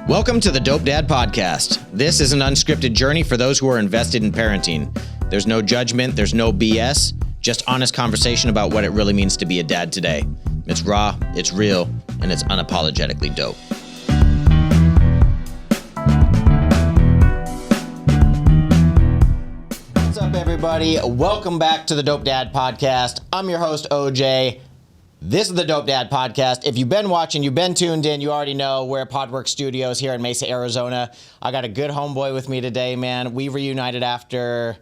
Welcome to the Dope Dad Podcast. This is an unscripted journey for those who are invested in parenting. There's no judgment, there's no BS, just honest conversation about what it really means to be a dad today. It's raw, it's real, and it's unapologetically dope. What's up, everybody? Welcome back to the Dope Dad Podcast. I'm your host, OJ. This is the Dope Dad Podcast. If you've been watching, you've been tuned in, you already know we're at Podwork Studios here in Mesa, Arizona. I got a good homeboy with me today, man. We reunited after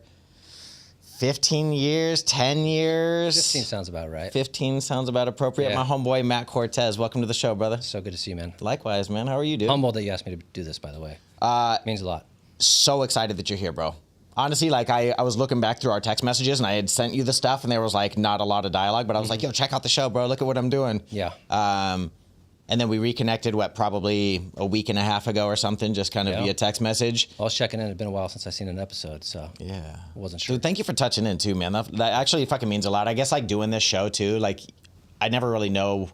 15 years, 10 years. 15 sounds about right. 15 sounds about appropriate. Yeah. My homeboy, Matt Cortez. Welcome to the show, brother. So good to see you, man. Likewise, man. How are you, dude? Humbled that you asked me to do this, by the way. It means a lot. So excited that you're here, bro. Honestly, like I was looking back through our text messages and I had sent you the stuff and there was like not a lot of dialogue, but I was like, yo, check out the show, bro. Look at what I'm doing. Yeah. And then we reconnected, probably a week and a half ago or something, just kind of via text message. I was checking in. It's been a while since I've seen an episode, so yeah, I wasn't sure. Dude, thank you for touching in too, man. That actually fucking means a lot. I guess like doing this show too, like I never really know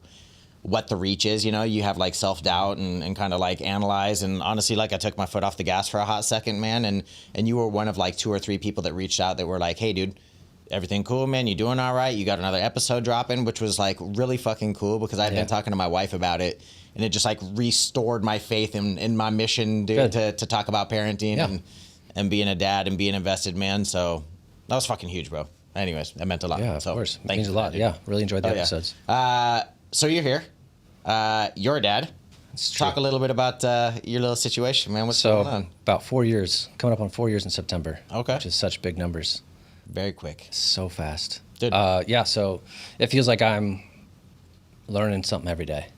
what the reach is, you know? You have like self-doubt and kind of like analyze, and honestly, like I took my foot off the gas for a hot second, man, and you were one of like 2 or 3 people that reached out that were like, hey, dude, everything cool, man? You doing all right? You got another episode dropping, which was like really fucking cool because I've been talking to my wife about it, and it just like restored my faith in my mission, dude, to talk about parenting and being a dad and being invested, man. So that was fucking huge, bro. Anyways, that meant a lot. Yeah, of so, course. It means a lot. Yeah, really enjoyed the episodes. So you're here. You're a dad. It's true. Talk a little bit about your little situation, man. What's going on? About 4 years, coming up on 4 years in September. Okay. Which is such big numbers. Very quick. So fast. Dude. So it feels like I'm learning something every day.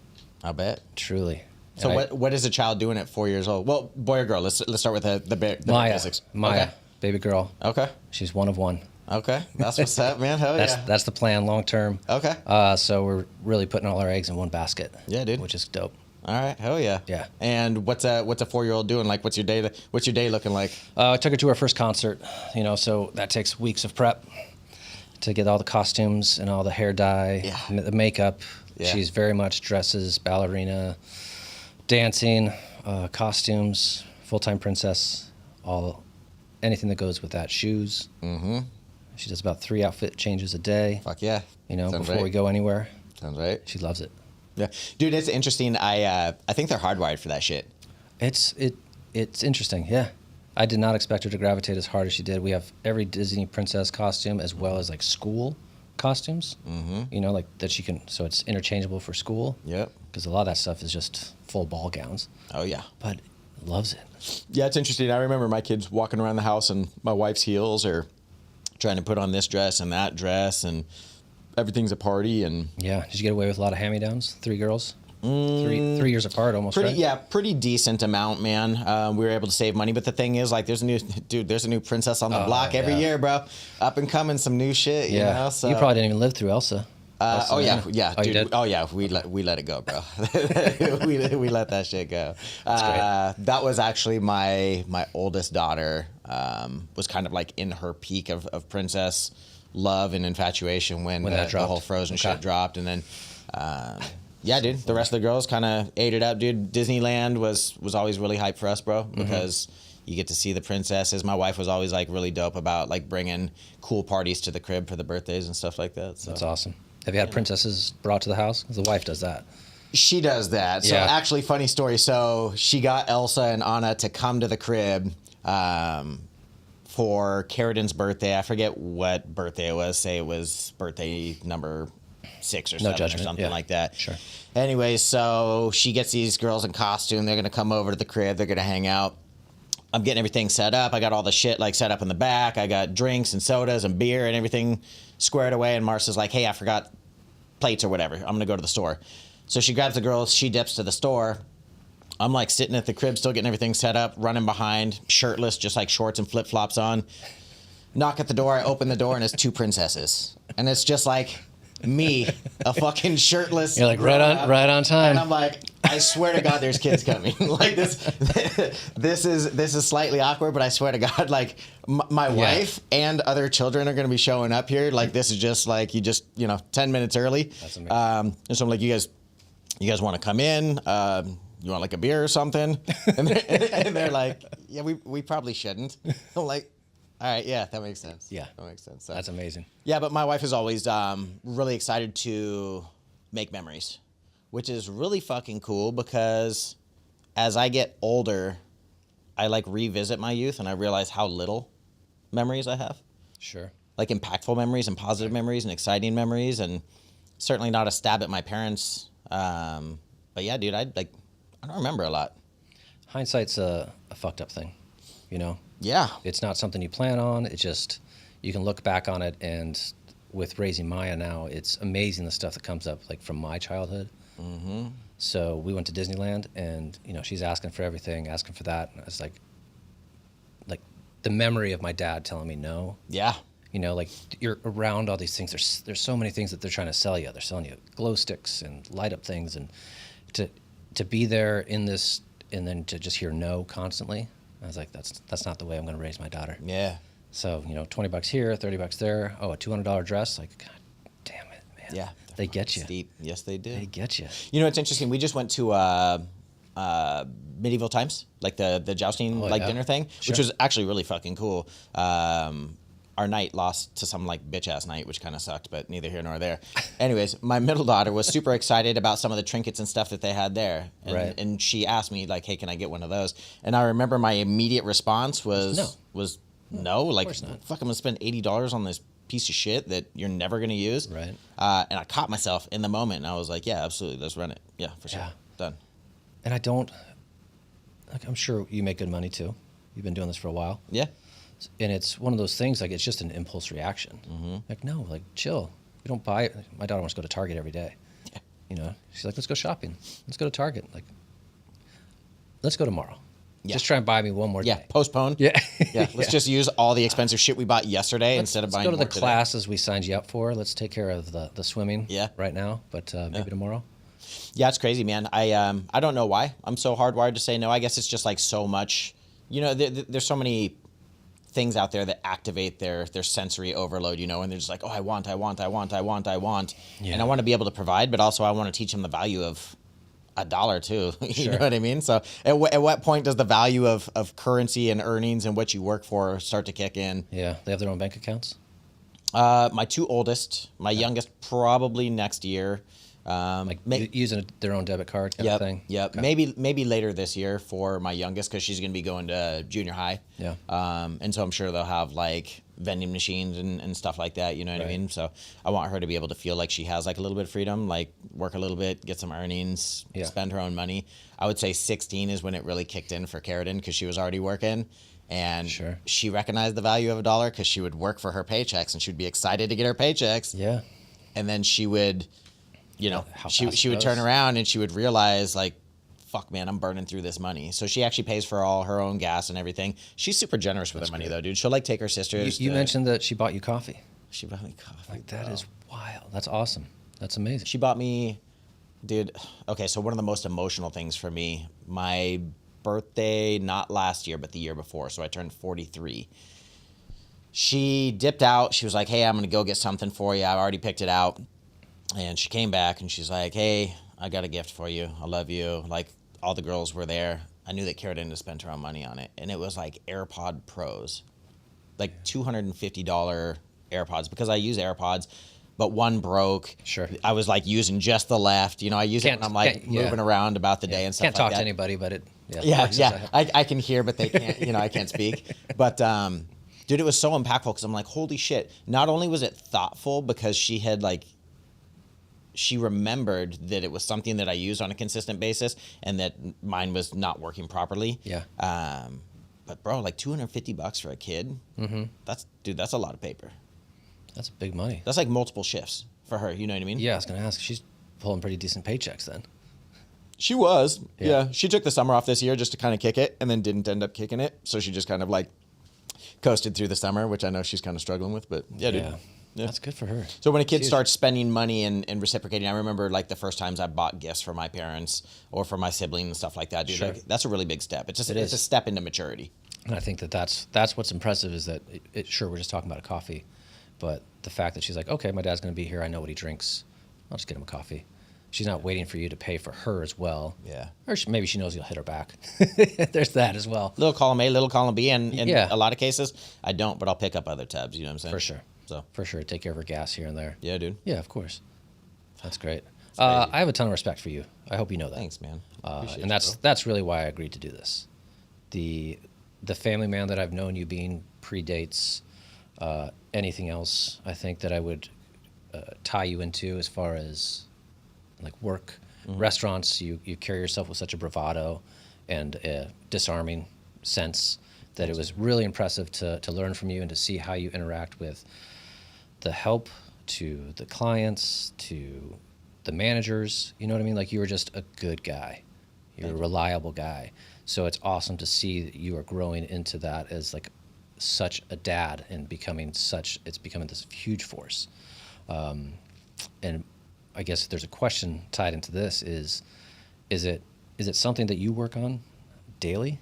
I bet. Truly. So what is a child doing at 4 years old? Well, boy or girl? Let's start with the basics. Maya, Okay. baby girl. Okay. She's one of one. Okay. That's what's up, man. Hell yeah. That's the plan long term. Okay. So we're really putting all our eggs in one basket. Yeah, dude. Which is dope. All right. Hell yeah. Yeah. And what's a 4-year-old doing? Like, what's your day looking like? I took her to her first concert, so that takes weeks of prep to get all the costumes and all the hair dye, the makeup. Yeah. She's very much dresses, ballerina, dancing, costumes, full-time princess, anything that goes with that, shoes. Mm-hmm. She does about 3 outfit changes a day. Fuck yeah. Before we go anywhere. Sounds right. She loves it. Yeah, dude, it's interesting. I think they're hardwired for that shit. It's interesting. Yeah, I did not expect her to gravitate as hard as she did. We have every Disney princess costume as well as like school costumes. Mm-hmm. Like that she can. So it's interchangeable for school. Yep. Because a lot of that stuff is just full ball gowns. Oh yeah. But loves it. Yeah, it's interesting. I remember my kids walking around the house in my wife's heels or trying to put on this dress and that dress, and everything's a party. And yeah, did you get away with a lot of hand-me-downs? 3 girls, 3 years apart, almost. Pretty, right? Yeah, pretty decent amount, man. We were able to save money, but the thing is, like, there's a new princess on the block every year, bro. Up and coming, some new shit. You know, so you probably didn't even live through Elsa. Oh yeah, Oh, dude. you did? Oh yeah, we let it go, bro. we let that shit go. That's great. That was actually my oldest daughter. Was kind of like in her peak of princess love and infatuation when the whole Frozen shit dropped, and then yeah, dude. The rest of the girls kind of ate it up, dude. Disneyland was always really hype for us, bro, because you get to see the princesses. My wife was always like really dope about like bringing cool parties to the crib for the birthdays and stuff like that. So. That's awesome. Have you had princesses brought to the house? 'Cause the wife does that. She does that. So actually, funny story. So she got Elsa and Anna to come to the crib for Carradin's birthday. I forget what birthday it was. Say it was birthday number 6 or 7 or something like that. Sure. Anyway, so she gets these girls in costume. They're going to come over to the crib. They're going to hang out. I'm getting everything set up. I got all the shit like set up in the back. I got drinks and sodas and beer and everything squared away. And Marcia's like, hey, I forgot plates or whatever. I'm going to go to the store. So she grabs the girls. She dips to the store. I'm like sitting at the crib, still getting everything set up, running behind, shirtless, just like shorts and flip-flops on. Knock at the door. I open the door and it's 2 princesses. And it's just like me, a fucking shirtless. You're like right on time. And I'm like, I swear to God, there's kids coming. Like this is slightly awkward, but I swear to God, like my wife and other children are going to be showing up here. Like this is just like 10 minutes early. That's amazing. And so I'm like, you guys want to come in? you want like a beer or something? And they're like, yeah, we probably shouldn't. I'm like, all right, yeah, that makes sense. Yeah. That makes sense. So, That's amazing. yeah, but my wife is always really excited to make memories, which is really fucking cool because as I get older, I like revisit my youth and I realize how little memories I have. Sure. Like impactful memories and positive memories and exciting memories, and certainly not a stab at my parents. But yeah, dude, I don't remember a lot. Hindsight's a fucked up thing, you know? Yeah. It's not something you plan on. It just, you can look back on it, and with raising Maya now, it's amazing the stuff that comes up like from my childhood. Mm-hmm. So we went to Disneyland, and you know, she's asking for everything, asking for that. And it's like the memory of my dad telling me no. Yeah. You know, like you're around all these things. There's so many things that they're trying to sell you. They're selling you glow sticks and light up things, and to be there in this, and then to just hear no constantly. I was like, that's not the way I'm going to raise my daughter. Yeah. So, you know, $20 here, $30 there. Oh, a $200 dress. Like, God damn it, man. Yeah. They get you. Steep. Yes, they do. They get you. You know, it's interesting. We just went to medieval times, like the jousting dinner thing, which was actually really fucking cool. Our night lost to some like bitch ass night, which kind of sucked, but neither here nor there. Anyways, my middle daughter was super excited about some of the trinkets and stuff that they had there. And, and she asked me like, hey, can I get one of those? And I remember my immediate response was no. Like, fuck, I'm gonna spend $80 on this piece of shit that you're never gonna use. Right. And I caught myself in the moment, and I was like, yeah, absolutely, let's run it. Yeah, for sure. Done. And I don't, like, I'm sure you make good money too. You've been doing this for a while. Yeah. And it's one of those things, like, it's just an impulse reaction. Mm-hmm. Like, no, like, chill. You don't buy it. My daughter wants to go to Target every day. Yeah. You know, she's like, let's go shopping. Let's go to Target. Like, let's go tomorrow. Yeah. Just try and buy me one more day. Yeah, postpone. Yeah. Yeah, let's just use all the expensive shit we bought yesterday instead of buying more today. Let's go to the classes we signed you up for. Let's take care of the swimming right now, but maybe tomorrow. Yeah, it's crazy, man. I don't know why I'm so hardwired to say no. I guess it's just like so much, you know, there's so many things out there that activate their sensory overload, you know, and they're just like, oh, I want. Yeah. And I want to be able to provide, but also I want to teach them the value of $1 too. You know what I mean? So at what point does the value of currency and earnings and what you work for start to kick in? Yeah. They have their own bank accounts? My two oldest, my youngest probably next year. Like using their own debit card kind of thing? Yep. Okay. Maybe later this year for my youngest, because she's going to be going to junior high. Yeah. And so I'm sure they'll have like vending machines and stuff like that, you know what I mean? So I want her to be able to feel like she has like a little bit of freedom, like work a little bit, get some earnings, spend her own money. I would say 16 is when it really kicked in for Carradine, because she was already working. And she recognized the value of $1 because she would work for her paychecks and she would be excited to get her paychecks. Yeah. And then she would... You know, she would turn around and she would realize, like, fuck, man, I'm burning through this money. So she actually pays for all her own gas and everything. She's super generous with her money, though, dude. She'll, like, take her sisters. You mentioned that she bought you coffee. She bought me coffee. Like, that is wild. That's awesome. That's amazing. She bought me, dude, okay, so one of the most emotional things for me, my birthday, not last year, but the year before, so I turned 43. She dipped out. She was like, hey, I'm going to go get something for you. I already picked it out. And she came back and she's like, hey, I got a gift for you. I love you. Like, all the girls were there. I knew that Carradine had spent her own money on it. And it was like AirPod Pros, like $250 AirPods, because I use AirPods, but one broke. Sure. I was like using just the left. You know, I use it when I'm like moving around about the day and stuff like that. Can't talk to anybody, but it. I can hear, but they can't, you know, I can't speak. But, dude, it was so impactful because I'm like, holy shit. Not only was it thoughtful because she had like, she remembered that it was something that I used on a consistent basis and that mine was not working properly. Yeah. But bro, like $250 for a kid, that's a lot of paper. That's big money. That's like multiple shifts for her. You know what I mean? Yeah, I was going to ask. She's pulling pretty decent paychecks then. She was. Yeah. She took the summer off this year just to kind of kick it and then didn't end up kicking it. So she just kind of like coasted through the summer, which I know she's kind of struggling with, but yeah, dude. Yeah. That's good for her. So when a kid starts spending money and reciprocating, I remember like the first times I bought gifts for my parents or for my sibling and stuff like that, dude. Like, that's a really big step. It's a step into maturity. And I think that's what's impressive is that sure, we're just talking about a coffee, but the fact that she's like, okay, my dad's going to be here. I know what he drinks. I'll just get him a coffee. She's not waiting for you to pay for her as well. Yeah. Or maybe she knows you'll hit her back. There's that as well. Little column A, little column B, and in Yeah. a lot of cases, I don't, but I'll pick up other tabs. You know what I'm saying? For sure. So For sure. Take care of her gas here and there. yeah, dude. Yeah, of course. That's great. crazy. I have a ton of respect for you. I hope you know that. Thanks, man. And that's really why I agreed to do this. The family man that I've known you being predates anything else I think that I would tie you into as far as like work, restaurants. You carry yourself with such a bravado and a disarming sense that it was really impressive to learn from you and to see how you interact with the help, to the clients, to the managers. You know what I mean? Like, you were just a good guy. You're a reliable guy. So it's awesome to see that you are growing into that as like such a dad and becoming this huge force. And I guess if there's a question tied into this is it something that you work on daily?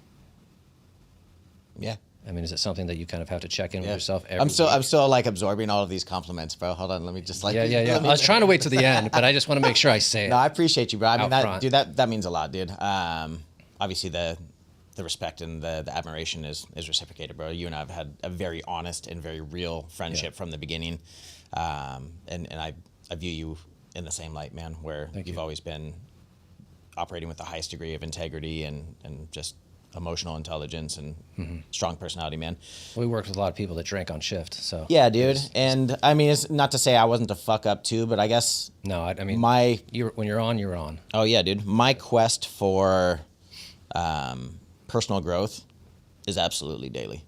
Yeah. I mean, is it something that you kind of have to check in with yourself every I'm week? still like absorbing all of these compliments, bro. Hold on, let me just like. Yeah. let me- I was trying to wait to the end, but I just want to make sure I say it. No, I appreciate you, bro. I mean, Out front. that means a lot, dude. Obviously the respect and the admiration is reciprocated, bro. You and I have had a very honest and very real friendship from the beginning, and I view you in the same light, man. Where you've always been operating with the highest degree of integrity and just emotional intelligence and strong personality, man. We worked with a lot of people that drank on shift, so Yeah, dude. And I mean, it's not to say I wasn't a fuck up too, but I guess no, I mean, when you're on, you're on. oh yeah, dude. My quest for personal growth is absolutely daily.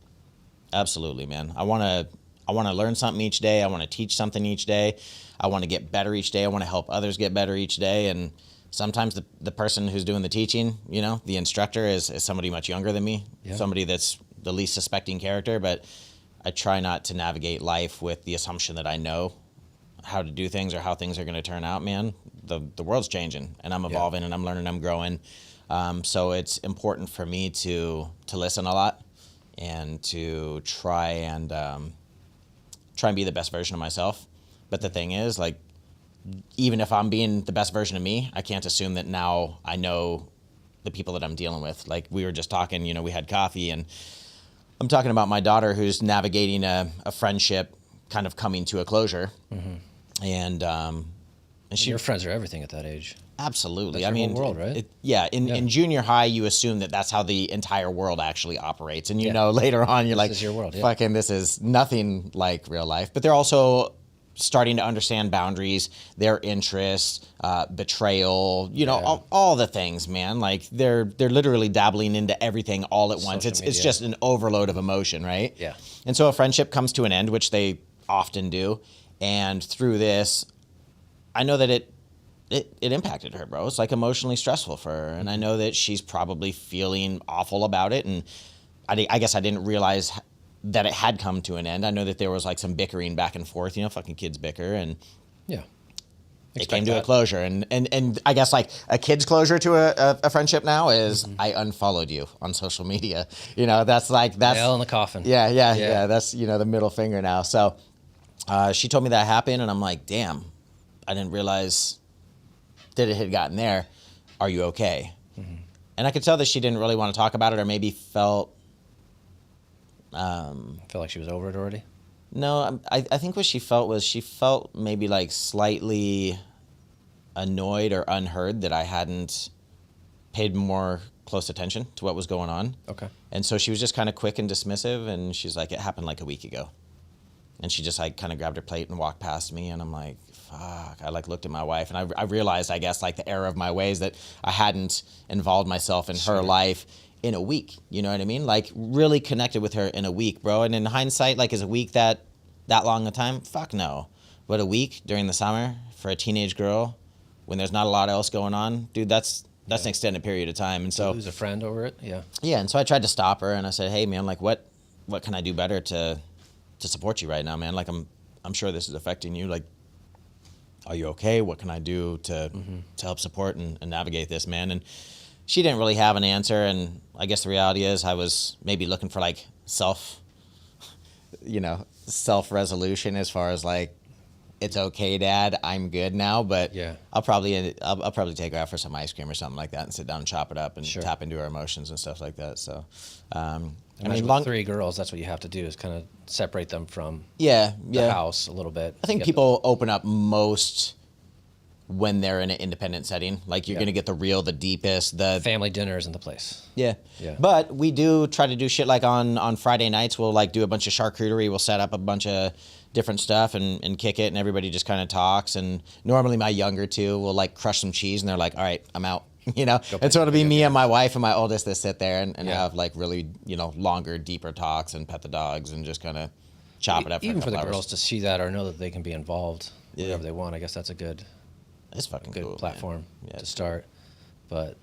Absolutely, man. I want to learn something each day. I want to teach something each day. I want to get better each day. I want to help others get better each day. And sometimes the person who's doing the teaching, you know, the instructor is somebody much younger than me, somebody that's the least suspecting character. But I try not to navigate life with the assumption that I know how to do things or how things are going to turn out, man. The world's changing, and I'm evolving, and I'm learning, I'm growing. So it's important for me to listen a lot and to try and be the best version of myself. But the thing is, like, even if I'm being the best version of me, I can't assume that now I know the people that I'm dealing with. Like, we were just talking, you know, we had coffee, and I'm talking about my daughter who's navigating a friendship kind of coming to a closure. And she, Your friends are everything at that age. absolutely. That's I your mean, whole world, right? In junior high, you assume that that's how the entire world actually operates. And you know, later on, you're This like, is your world, fucking, this is nothing like real life. But they're also starting to understand boundaries, their interests, betrayal, you know, all the things, man. Like, they're literally dabbling into everything all at once. Social It's media. just an overload of emotion, right? Yeah. And so a friendship comes to an end, which they often do. And through this, I know that it impacted her, bro. It's like emotionally stressful for her. And I know that she's probably feeling awful about it. And I guess I didn't realize that it had come to an end. I know that there was like some bickering back and forth, you know, fucking kids bicker. And Yeah. it came to a closure. And I guess like a kid's closure to a friendship now is I unfollowed you on social media. You know, that's Nail in the coffin. Yeah. That's, you know, the middle finger now. So she told me that happened, and I'm like, damn, I didn't realize that it had gotten there. Are you okay? And I could tell that she didn't really want to talk about it, or maybe felt. Feel like she was over it already. No, I think what she felt maybe like slightly annoyed or unheard that I hadn't paid more close attention to what was going on. Okay. And so she was just kind of quick and dismissive, and she's like, it happened like a week ago. And she just like kind of grabbed her plate and walked past me, and I'm like, fuck. I like looked at my wife, and I realized, I guess, like the error of my ways, that I hadn't involved myself in her life in a week. You know what I mean? Like, really connected with her in a week, bro. And in hindsight, like, is a week that long a time? Fuck no. But a week during the summer for a teenage girl when there's not a lot else going on, dude, that's an extended period of time. And so Lose a friend over it. Yeah. yeah, and so I tried to stop her, and I said, hey man, like, what can I do better to support you right now, man? Like, I'm sure this is affecting you. Like, are you okay? What can I do to help support and navigate this, man? And she didn't really have an answer, and I guess the reality is I was maybe looking for like self-resolution as far as like it's okay, Dad, I'm good now. But Yeah. I'll probably take her out for some ice cream or something like that and sit down and chop it up and Sure. tap into her emotions and stuff like that. So, I Imagine mean, with 3 girls, that's what you have to do is kind of separate them from yeah. the house a little bit. I think Get people open up most when they're in an independent setting. Like you're Yeah. gonna get the real, the deepest, the family dinners in the place. yeah. Yeah. But we do try to do shit like on Friday nights. We'll like do a bunch of charcuterie. We'll set up a bunch of different stuff and kick it, and everybody just kind of talks. And normally my younger two will like crush some cheese, and they're like, "All right, I'm out." You know, and so it'll be me and my wife and my oldest that sit there and Yeah. have like really longer, deeper talks and pet the dogs and just kind of chop it up. Even for for the hours. girls to see that or know that they can be involved Yeah. whenever they want. I guess that's a good It's fucking cool, man. platform Yeah, to it's start. But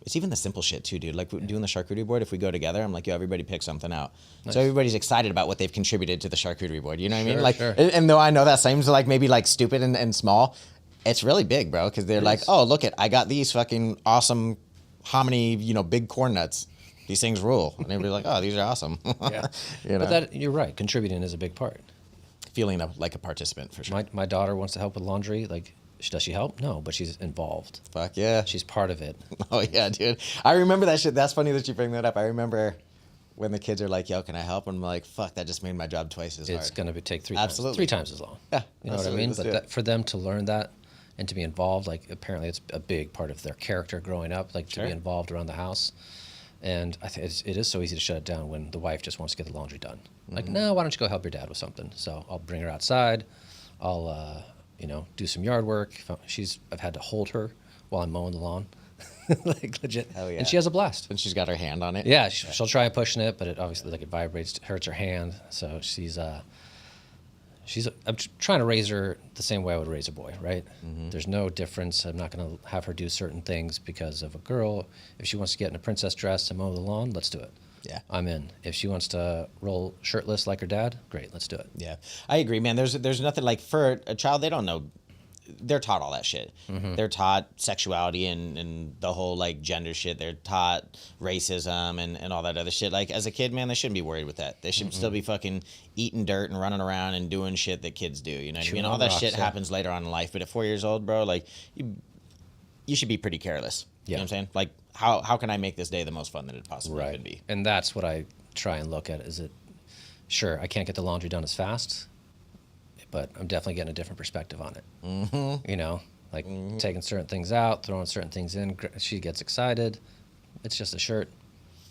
It's even the simple shit too, dude. Like doing the charcuterie board, if we go together, I'm like, yo, everybody pick something out. So everybody's excited about what they've contributed to the charcuterie board. You know what I mean? Sure, Like, sure. and though I know that seems like maybe like stupid and small, it's really big, bro. Because they're like, is. oh, look I got these fucking awesome hominy, big corn nuts. These things rule. And everybody's like, oh, these are awesome. yeah. You know? But that you're right. Contributing is a big part. Feeling like a participant for sure. My daughter wants to help with laundry. Like, does she help? No, but she's involved. Fuck yeah. She's part of it. Oh yeah, dude. I remember that shit. That's funny that you bring that up. I remember when the kids are like, yo, can I help? And I'm like, fuck, that just made my job twice as hard. It's going to take 3 Absolutely. times as long. Yeah, You know what I absolutely. mean? Let's But do it. for them to learn that and to be involved, like apparently it's a big part of their character growing up, like to Sure. be involved around the house. And I think it is so easy to shut it down when the wife just wants to get the laundry done. Like, Mm-hmm. no, why don't you go help your dad with something? So I'll bring her outside. I'll, do some yard work. I've had to hold her while I'm mowing the lawn, like legit. Hell yeah. And she has a blast. And she's got her hand on it. Yeah, she'll try pushing it, but it obviously it vibrates, hurts her hand. So I'm trying to raise her the same way I would raise a boy, right? Mm-hmm. There's no difference. I'm not going to have her do certain things because of a girl. If she wants to get in a princess dress and mow the lawn, let's do it. Yeah. I'm in. If she wants to roll shirtless like her dad, great, let's do it. Yeah, I agree, man. There's nothing like for a child, they don't know. They're taught all that shit. Mm-hmm. They're taught sexuality and the whole like gender shit. They're taught racism and all that other shit. Like as a kid, man, they shouldn't be worried with that. They should still be fucking eating dirt and running around and doing shit that kids do. You know what I Chewing mean? All on that rocks, shit yeah. happens later on in life. But at 4 years old, bro, like you should be pretty careless. You know what I'm saying? Like how can I make this day the most fun that it possibly could be? And that's what I try and look at. Sure, I can't get the laundry done as fast, but I'm definitely getting a different perspective on it. Mm-hmm. Like taking certain things out, throwing certain things in. She gets excited. It's just a shirt,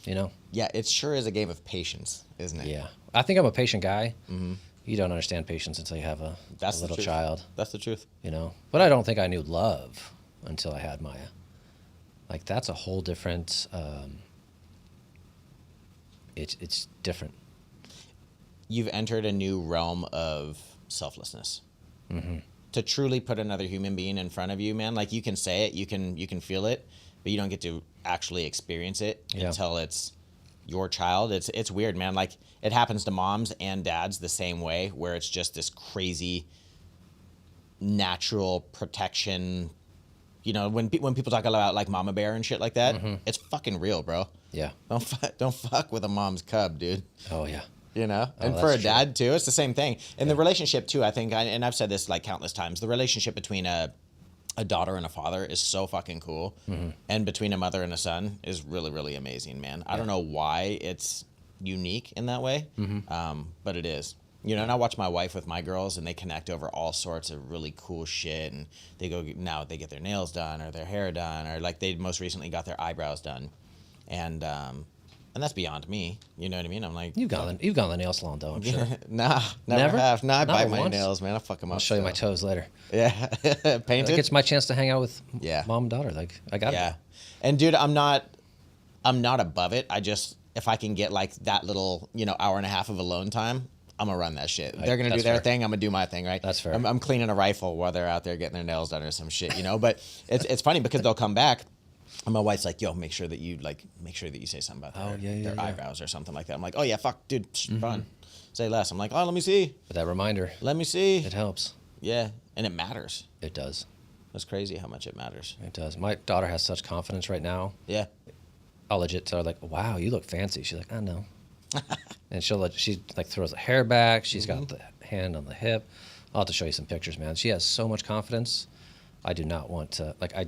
Yeah, it sure is a game of patience, isn't it? Yeah. I think I'm a patient guy. Mm-hmm. You don't understand patience until you have a That's the little truth. child, That's the truth. But I don't think I knew love until I had Maya. Like, that's a whole different, it's different. You've entered a new realm of selflessness. Mm-hmm. To truly put another human being in front of you, man, like you can say it, you can feel it, but you don't get to actually experience it until it's your child. It's weird, man. Like it happens to moms and dads the same way, where it's just this crazy natural protection. When people talk about like mama bear and shit like that, it's fucking real, bro. Yeah. Don't fuck with a mom's cub, dude. Oh, yeah. And for a dad too, it's the same thing. And the relationship too, I think, and I've said this like countless times, the relationship between a daughter and a father is so fucking cool. Mm-hmm. And between a mother and a son is really, really amazing, man. I don't know why it's unique in that way, but it is. And I watch my wife with my girls, and they connect over all sorts of really cool shit. And they get their nails done or their hair done, or like they most recently got their eyebrows done. And that's beyond me. You know what I mean? I'm like, You've gone to the nail salon, though, I'm sure. Nah, never have. Nah, I Not bite even my once? nails, man. I fuck them up. I'll show you my toes later. Yeah, painted. Like, it's my chance to hang out with Yeah. mom and daughter. Like, I got Yeah, and dude, I'm not above it. I just, if I can get like that little hour and a half of alone time, I'm gonna run that shit. They're gonna do That's their fair. thing. I'm gonna do my thing, right? That's fair. I'm cleaning a rifle while they're out there getting their nails done or some shit, But it's funny because they'll come back. And my wife's like, yo, make sure that you say something about their eyebrows or something like that. I'm like, oh yeah, fuck, dude, fun. Say less. I'm like, oh, let me see. But that reminder, Let me see. it helps. Yeah, and it matters. It does. That's crazy how much it matters. It does. My daughter has such confidence right now. Yeah. I'll legit tell her, like, wow, you look fancy. She's like, I know. And she throws the hair back. She's got the hand on the hip. I'll have to show you some pictures, man. She has so much confidence. I do not want to, like, I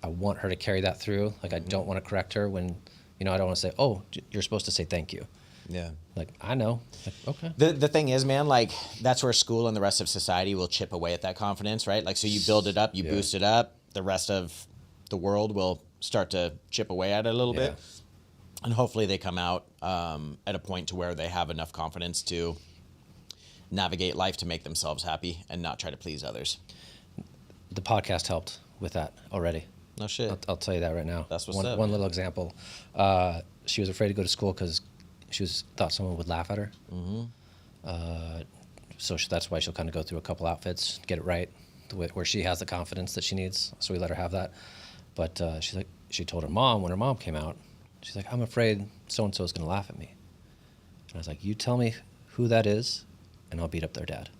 want her to carry that through. Like, I don't want to correct her when, I don't want to say, oh, you're supposed to say thank you. Yeah. Like, I know. Like, okay. The thing is, man, like, that's where school and the rest of society will chip away at that confidence, right? Like, so you build it up, you boost it up, the rest of the world will start to chip away at it a little bit. And hopefully they come out at a point to where they have enough confidence to navigate life to make themselves happy and not try to please others. The podcast helped with that already. No shit. I'll tell you that right now. That's what's one, up. One little example. She was afraid to go to school because thought someone would laugh at her. So that's why she'll kind of go through a couple outfits, get it right, where she has the confidence that she needs. So we let her have that. But she told her mom when her mom came out, she's like, I'm afraid so-and-so is going to laugh at me. And I was like, you tell me who that is, and I'll beat up their dad.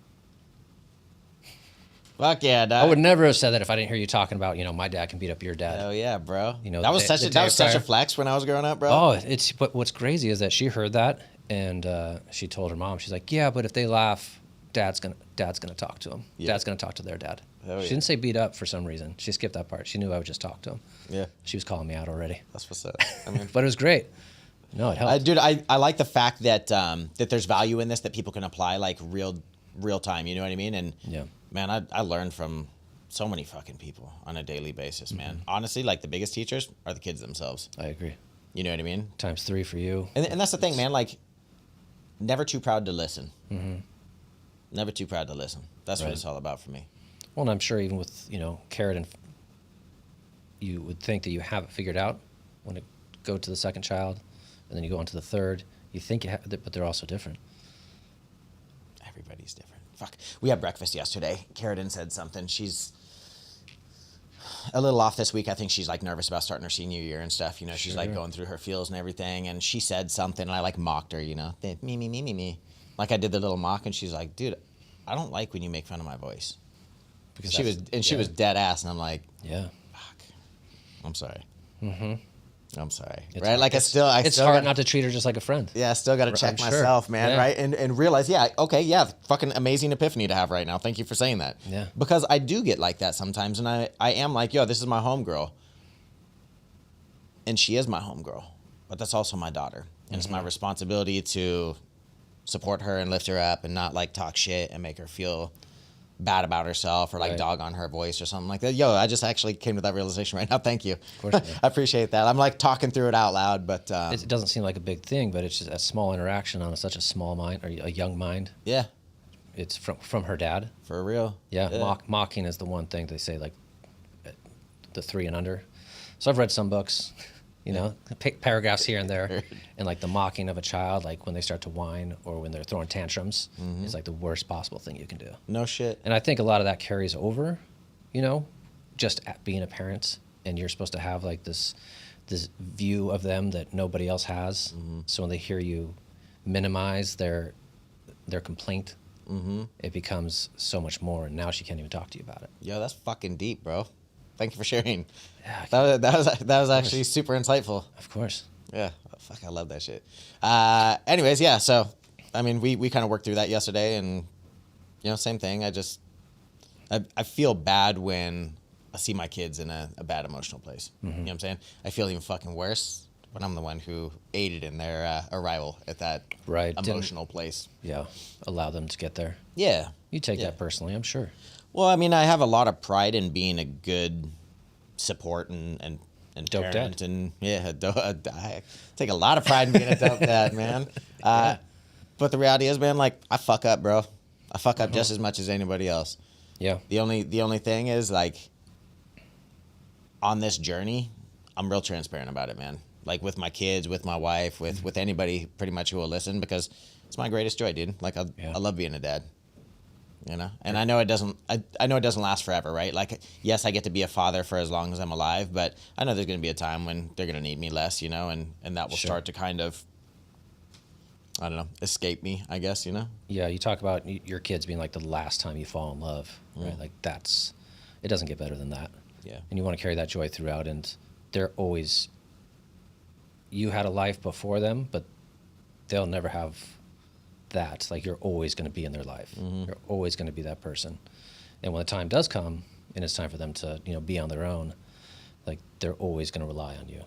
Fuck yeah, dog. I would never have said that if I didn't hear you talking about, my dad can beat up your dad. Hell yeah, bro. That was such a flex when I was growing up, bro. Oh, but what's crazy is that she heard that and she told her mom, she's like, yeah, but if they laugh, dad's gonna talk to them. Yeah. Dad's gonna talk to their dad. She didn't say beat up for some reason. She skipped that part. She knew I would just talk to him. Yeah. She was calling me out already. That's what's up. I mean, but it was great. No, it helped. Dude, I like the fact that that there's value in this that people can apply like real time. You know what I mean? And man, I learned from so many fucking people on a daily basis, man. Honestly, like the biggest teachers are the kids themselves. I agree. You know what I mean? Times 3 for you. And that's the thing, man. Like, never too proud to listen. Never too proud to listen. That's what it's all about for me. Well, and I'm sure even with, Carrot and you would think that you have it figured out when it go to the second child and then you go on to the third. You think you have, but they're also different. Everybody's different. Fuck. We had breakfast yesterday. Carrot said something. She's a little off this week. I think she's like nervous about starting her senior year and stuff. She's like going through her feels and everything. And she said something and I like mocked her, me. Like I did the little mock and she's like, dude, I don't like when you make fun of my voice. Because she was dead ass, and I'm like, fuck, I'm sorry. I'm sorry, it's right? Hard. Like it's hard not to treat her just like a friend. Yeah, I still got to check myself, man, right? And realize, fucking amazing epiphany to have right now. Thank you for saying that. Yeah. Because I do get like that sometimes, and I am like, yo, this is my homegirl, and she is my homegirl, but that's also my daughter, and it's my responsibility to support her and lift her up, and not like talk shit and make her feel bad about herself or like dog on her voice or something like that. Yo, I just actually came to that realization right now. Thank you. Of course. I appreciate that. I'm like talking through it out loud, but it doesn't seem like a big thing, but it's just a small interaction on such a small mind or a young mind. Yeah. It's from her dad. For real. Yeah. Mocking is the one thing they say, like the 3 and under. So I've read some books, paragraphs here and there, and like the mocking of a child, like when they start to whine or when they're throwing tantrums, is like the worst possible thing you can do. No shit. And I think a lot of that carries over, just at being a parent, and you're supposed to have like this view of them that nobody else has. So when they hear you minimize their complaint, it becomes so much more. And now she can't even talk to you about it. Yo, that's fucking deep, bro. Thank you for sharing. Yeah, that was actually super insightful. Of course. Yeah. Fuck, I love that shit. Anyways, yeah. So, I mean, we kind of worked through that yesterday, and same thing. I feel bad when I see my kids in a bad emotional place. You know what I'm saying? I feel even fucking worse when I'm the one who aided in their arrival at that emotional place. Yeah. Allow them to get there. Yeah. You take that personally, I'm sure. Well, I mean, I have a lot of pride in being a good support and dope parent, dad. and I take a lot of pride in being a dope dad, man. But the reality is, man, like I fuck up, bro. I fuck up just as much as anybody else. Yeah. The only thing is, like, on this journey, I'm real transparent about it, man. Like with my kids, with my wife, with anybody pretty much who will listen, because it's my greatest joy, dude. Like I love being a dad. And I know it doesn't. I know it doesn't last forever, right? Like, yes, I get to be a father for as long as I'm alive, but I know there's going to be a time when they're going to need me less, and that will start to kind of, I don't know, escape me, I guess, Yeah, you talk about your kids being like the last time you fall in love, right? Like it doesn't get better than that. Yeah. And you want to carry that joy throughout, and they're always. You had a life before them, but they'll never have that. Like, you're always going to be in their life. You're always going to be that person. And when the time does come, and it's time for them to, be on their own, like, they're always going to rely on you.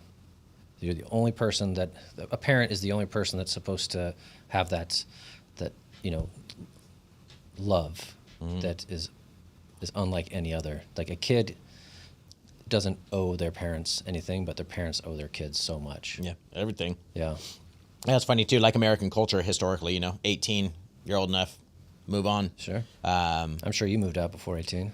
You're the only person a parent is the only person that's supposed to have that love that is unlike any other. Like, a kid doesn't owe their parents anything, but their parents owe their kids so much. Yeah, everything. Yeah. That's funny too. Like American culture historically, 18, you're old enough, move on. Sure. I'm sure you moved out before 18.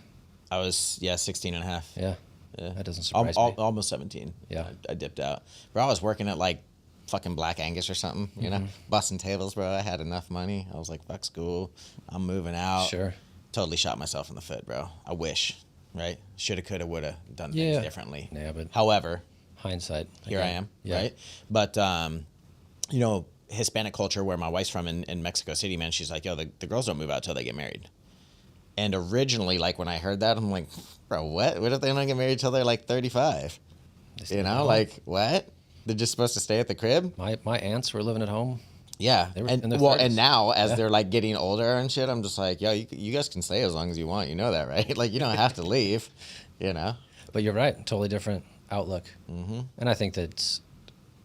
I was 16 and a half. Yeah. That doesn't surprise me. Almost 17. Yeah. I dipped out. Bro, I was working at like fucking Black Angus or something, busting tables, bro. I had enough money. I was like, fuck school. I'm moving out. Sure. Totally shot myself in the foot, bro. I wish, right? Shoulda, coulda, woulda done things differently. Yeah, but however, hindsight. Here I am, yeah. right? But, Hispanic culture, where my wife's from in Mexico City, man, she's like, yo, the girls don't move out till they get married. And originally, like, when I heard that, I'm like, bro, what? What if they don't get married till they're like 35? Like, what? They're just supposed to stay at the crib? My aunts were living at home. Yeah. They were in their Well, 30s. and now as they're like getting older and shit, I'm just like, yo, you guys can stay as long as you want. You know that, right? Like, you don't have to leave, But you're right. Totally different outlook. Mm-hmm. And I think that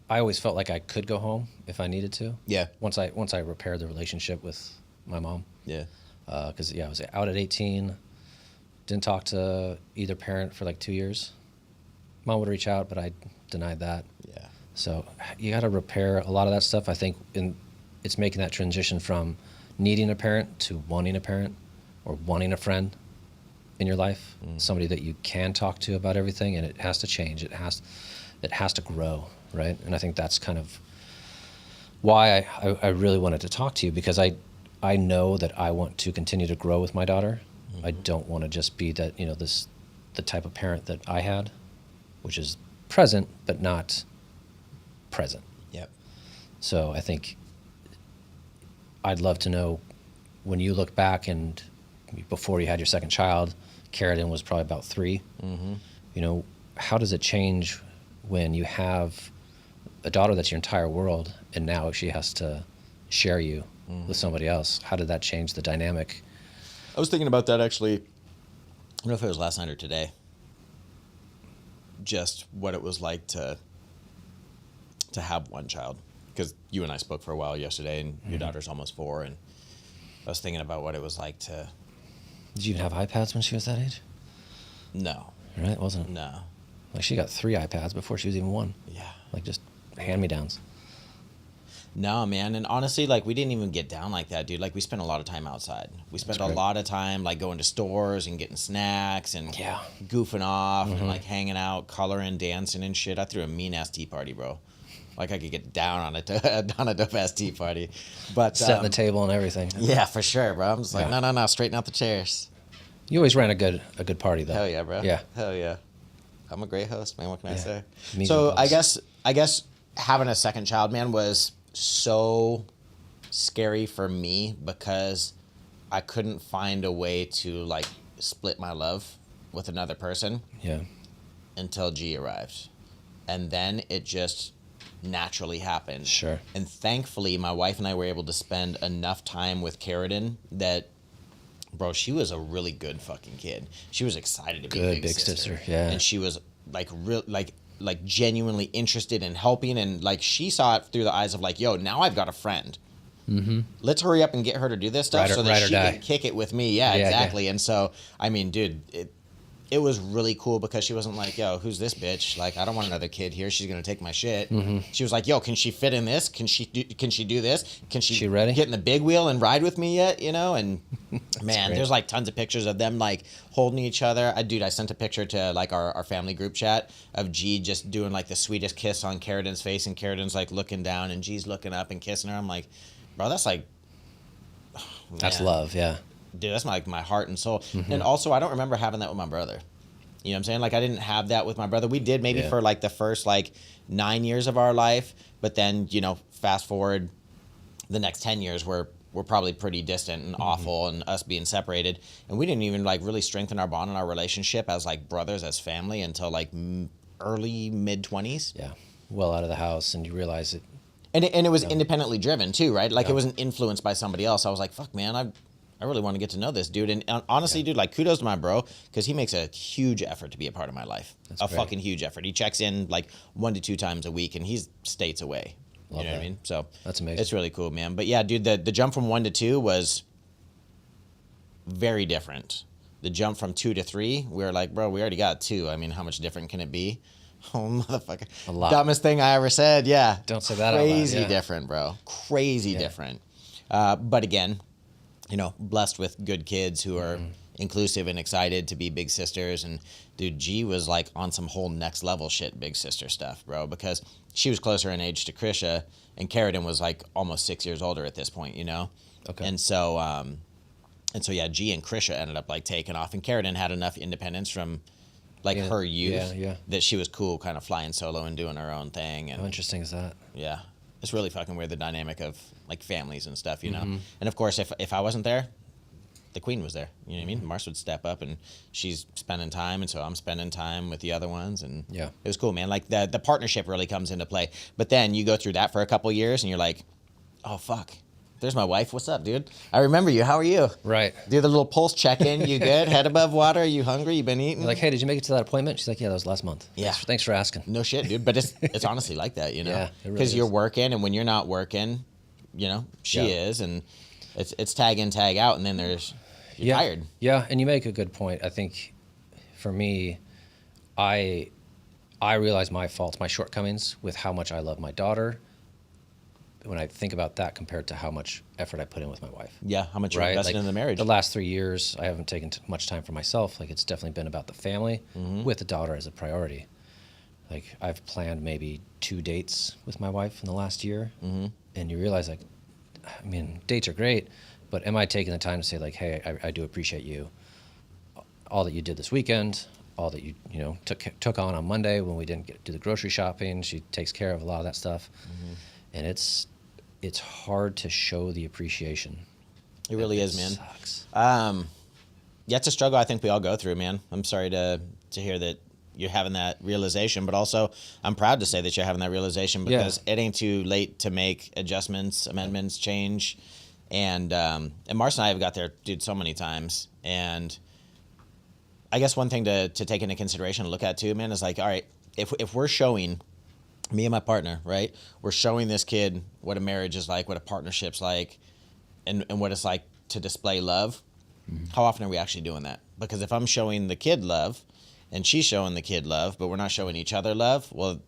I always felt like I could go home if I needed to. Yeah. Once I repaired the relationship with my mom. Yeah. Because, I was out at 18. Didn't talk to either parent for like 2 years. Mom would reach out, but I denied that. Yeah. So you got to repair a lot of that stuff. I think it's making that transition from needing a parent to wanting a parent or wanting a friend in your life, somebody that you can talk to about everything, and it has to change. It has to grow, right? And I think that's kind of why I really wanted to talk to you, because I know that I want to continue to grow with my daughter. I don't want to just be that, the type of parent that I had, which is present but not present. Yep. So I think I'd love to know, when you look back and before you had your second child, Carradine was probably about 3. Mm-hmm. How does it change when you have a daughter that's your entire world, and now she has to share you with somebody else? How did that change the dynamic? I was thinking about that actually. I don't know if it was last night or today. Just what it was like to have one child, because you and I spoke for a while yesterday, and your daughter's almost 4, and I was thinking about what it was like to. Did you even have iPads when she was that age? No. Right? It wasn't. No. Like, she got 3 iPads before she was even 1. Yeah. Like, just hand-me-downs. No, man. And honestly, like, we didn't even get down like that, dude. Like, we spent a lot of time outside. We spent a lot of time, like, going to stores and getting snacks and goofing off and, like, hanging out, coloring, dancing and shit. I threw a mean-ass tea party, bro. Like, I could get down on a dope-ass tea party. But setting the table and everything. Yeah, for sure, bro. I'm just like, no, straighten out the chairs. You always ran a good party, though. Hell yeah, bro. Yeah. Hell yeah. I'm a great host, man. What can I say? So I guess having a second child, man, was so scary for me because I couldn't find a way to, like, split my love with another person. Yeah. Until G arrived. And then it just naturally happened. Sure. And thankfully, my wife and I were able to spend enough time with Carradine that, bro, she was a really good fucking kid. She was excited to be a big sister. Yeah. And she was like like genuinely interested in helping, and like she saw it through the eyes of like, yo, now I've got a friend. Mm-hmm. Let's hurry up and get her to do this stuff so that she can kick it with me. Yeah, exactly. Yeah. And so, I mean, dude, it was really cool because she wasn't like, yo, who's this bitch? Like, I don't want another kid here. She's going to take my shit. Mm-hmm. She was like, yo, can she fit in this? Can she do this? Can she ready? Get in the big wheel and ride with me yet? And man, there's like tons of pictures of them like holding each other. I sent a picture to like our family group chat of G just doing like the sweetest kiss on Carradine's face, and Carradine's like looking down and G's looking up and kissing her. I'm like, bro, that's like, that's love. Yeah. Dude, that's like my heart and soul. Mm-hmm. And also, I don't remember having that with my brother. You know what I'm saying? Like, I didn't have that with my brother. We did maybe for like the first like 9 years of our life, but then, fast forward the next 10 years, we're probably pretty distant and awful, and us being separated. And we didn't even like really strengthen our bond and our relationship as like brothers, as family, until like early mid-20s. Yeah. Well out of the house, and you realize it. And it was independently driven too, right? Like it wasn't influenced by somebody else. I was like, fuck, man, I really want to get to know this dude. And honestly, dude, like kudos to my bro, because he makes a huge effort to be a part of my life. That's a great. Fucking huge effort. He checks in like 1 to 2 times a week, and he's states away. Love you know that. what I mean? So that's amazing. It's really cool, man. But yeah, dude, the jump from 1 to 2 was very different. The jump from 2 to 3, we were like, bro, we already got 2. I mean, how much different can it be? Oh, motherfucker. A lot. Dumbest thing I ever said. Yeah. Don't say that out loud. Crazy Yeah. different, bro. Crazy different. But again, you know, blessed with good kids who are inclusive and excited to be big sisters. And dude, G was like on some whole next level shit, big sister stuff, bro, because she was closer in age to Krisha, and Carradine was like almost 6 years older at this point, you know? Okay. And so yeah, G and Krisha ended up like taking off, and Carradine had enough independence from like her youth that she was cool kind of flying solo and doing her own thing. And how interesting is that? yeah, it's really fucking weird, the dynamic of like families and stuff, you know? And of course, if I wasn't there, the queen was there, you know what I mean? Mars would step up, and she's spending time, and so I'm spending time with the other ones, and yeah, it was cool, man. Like the partnership really comes into play. But then you go through that for a couple years, and you're like, oh fuck, there's my wife. What's up, dude? I remember you. How are you? Right. Do the little pulse check-in. You good? Head above water? Are you hungry? You been eating? You're like, hey, did you make it to that appointment? She's like, yeah, that was last month. Yeah. Thanks for asking. No shit, dude. But it's honestly like that, you know? Yeah, it Because really you're is. working, and when you're not working, you know, she is, and it's tag in, tag out, and then you're tired. Yeah, and you make a good point. I think for me, I realize my faults, my shortcomings with how much I love my daughter when I think about that compared to how much effort I put in with my wife. Yeah, how much you're invested in the marriage. The last 3 years, I haven't taken much time for myself. Like, it's definitely been about the family with the daughter as a priority. Like, I've planned maybe 2 dates with my wife in the last year, and you realize, like, I mean, dates are great, but am I taking the time to say, like, hey, I do appreciate you, all that you did this weekend, all that you know took on Monday when we didn't do the grocery shopping. She takes care of a lot of that stuff, and it's hard to show the appreciation. It really is, man. Sucks. Yeah, it's a struggle I think we all go through, man. I'm sorry to hear that you're having that realization, but also I'm proud to say that you're having that realization, because it ain't too late to make adjustments, amendments, change. And Mars and I have got there, dude, so many times. And I guess one thing to take into consideration and look at too, man, is like, all right, if we're showing, me and my partner, right, we're showing this kid what a marriage is like, what a partnership's like, and what it's like to display love, how often are we actually doing that? Because if I'm showing the kid love and she's showing the kid love, but we're not showing each other love, well,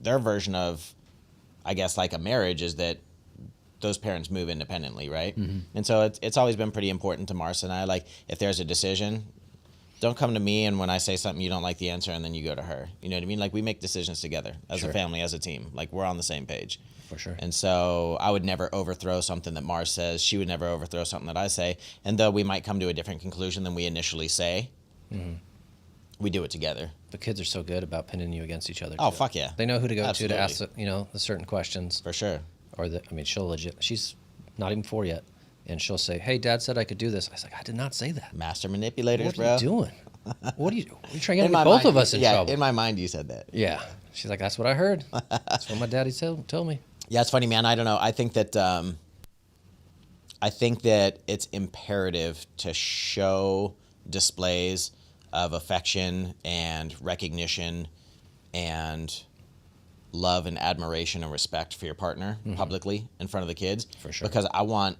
their version of, I guess, like a marriage is that those parents move independently, right? And so it's always been pretty important to Marcia and I, like, if there's a decision, don't come to me and when I say something you don't like the answer and then you go to her. You know what I mean? Like, we make decisions together as a family, as a team. Like, we're on the same page. For sure. And so I would never overthrow something that Mars says. She would never overthrow something that I say. And though we might come to a different conclusion than we initially say, we do it together. The kids are so good about pinning you against each other. Oh, too. fuck yeah. They know who to go Absolutely. to ask, the certain questions. For sure. Or she'll she's not even 4 yet. And she'll say, hey, Dad said I could do this. I was like, I did not say that. Master manipulators, What bro. are you doing? What are you trying to get both of us in trouble? In my mind, you said that. Yeah. She's like, that's what I heard. That's what my daddy told me. Yeah, it's funny, man. I don't know. I think that it's imperative to show displays of affection and recognition and love and admiration and respect for your partner publicly in front of the kids. For sure. Because I want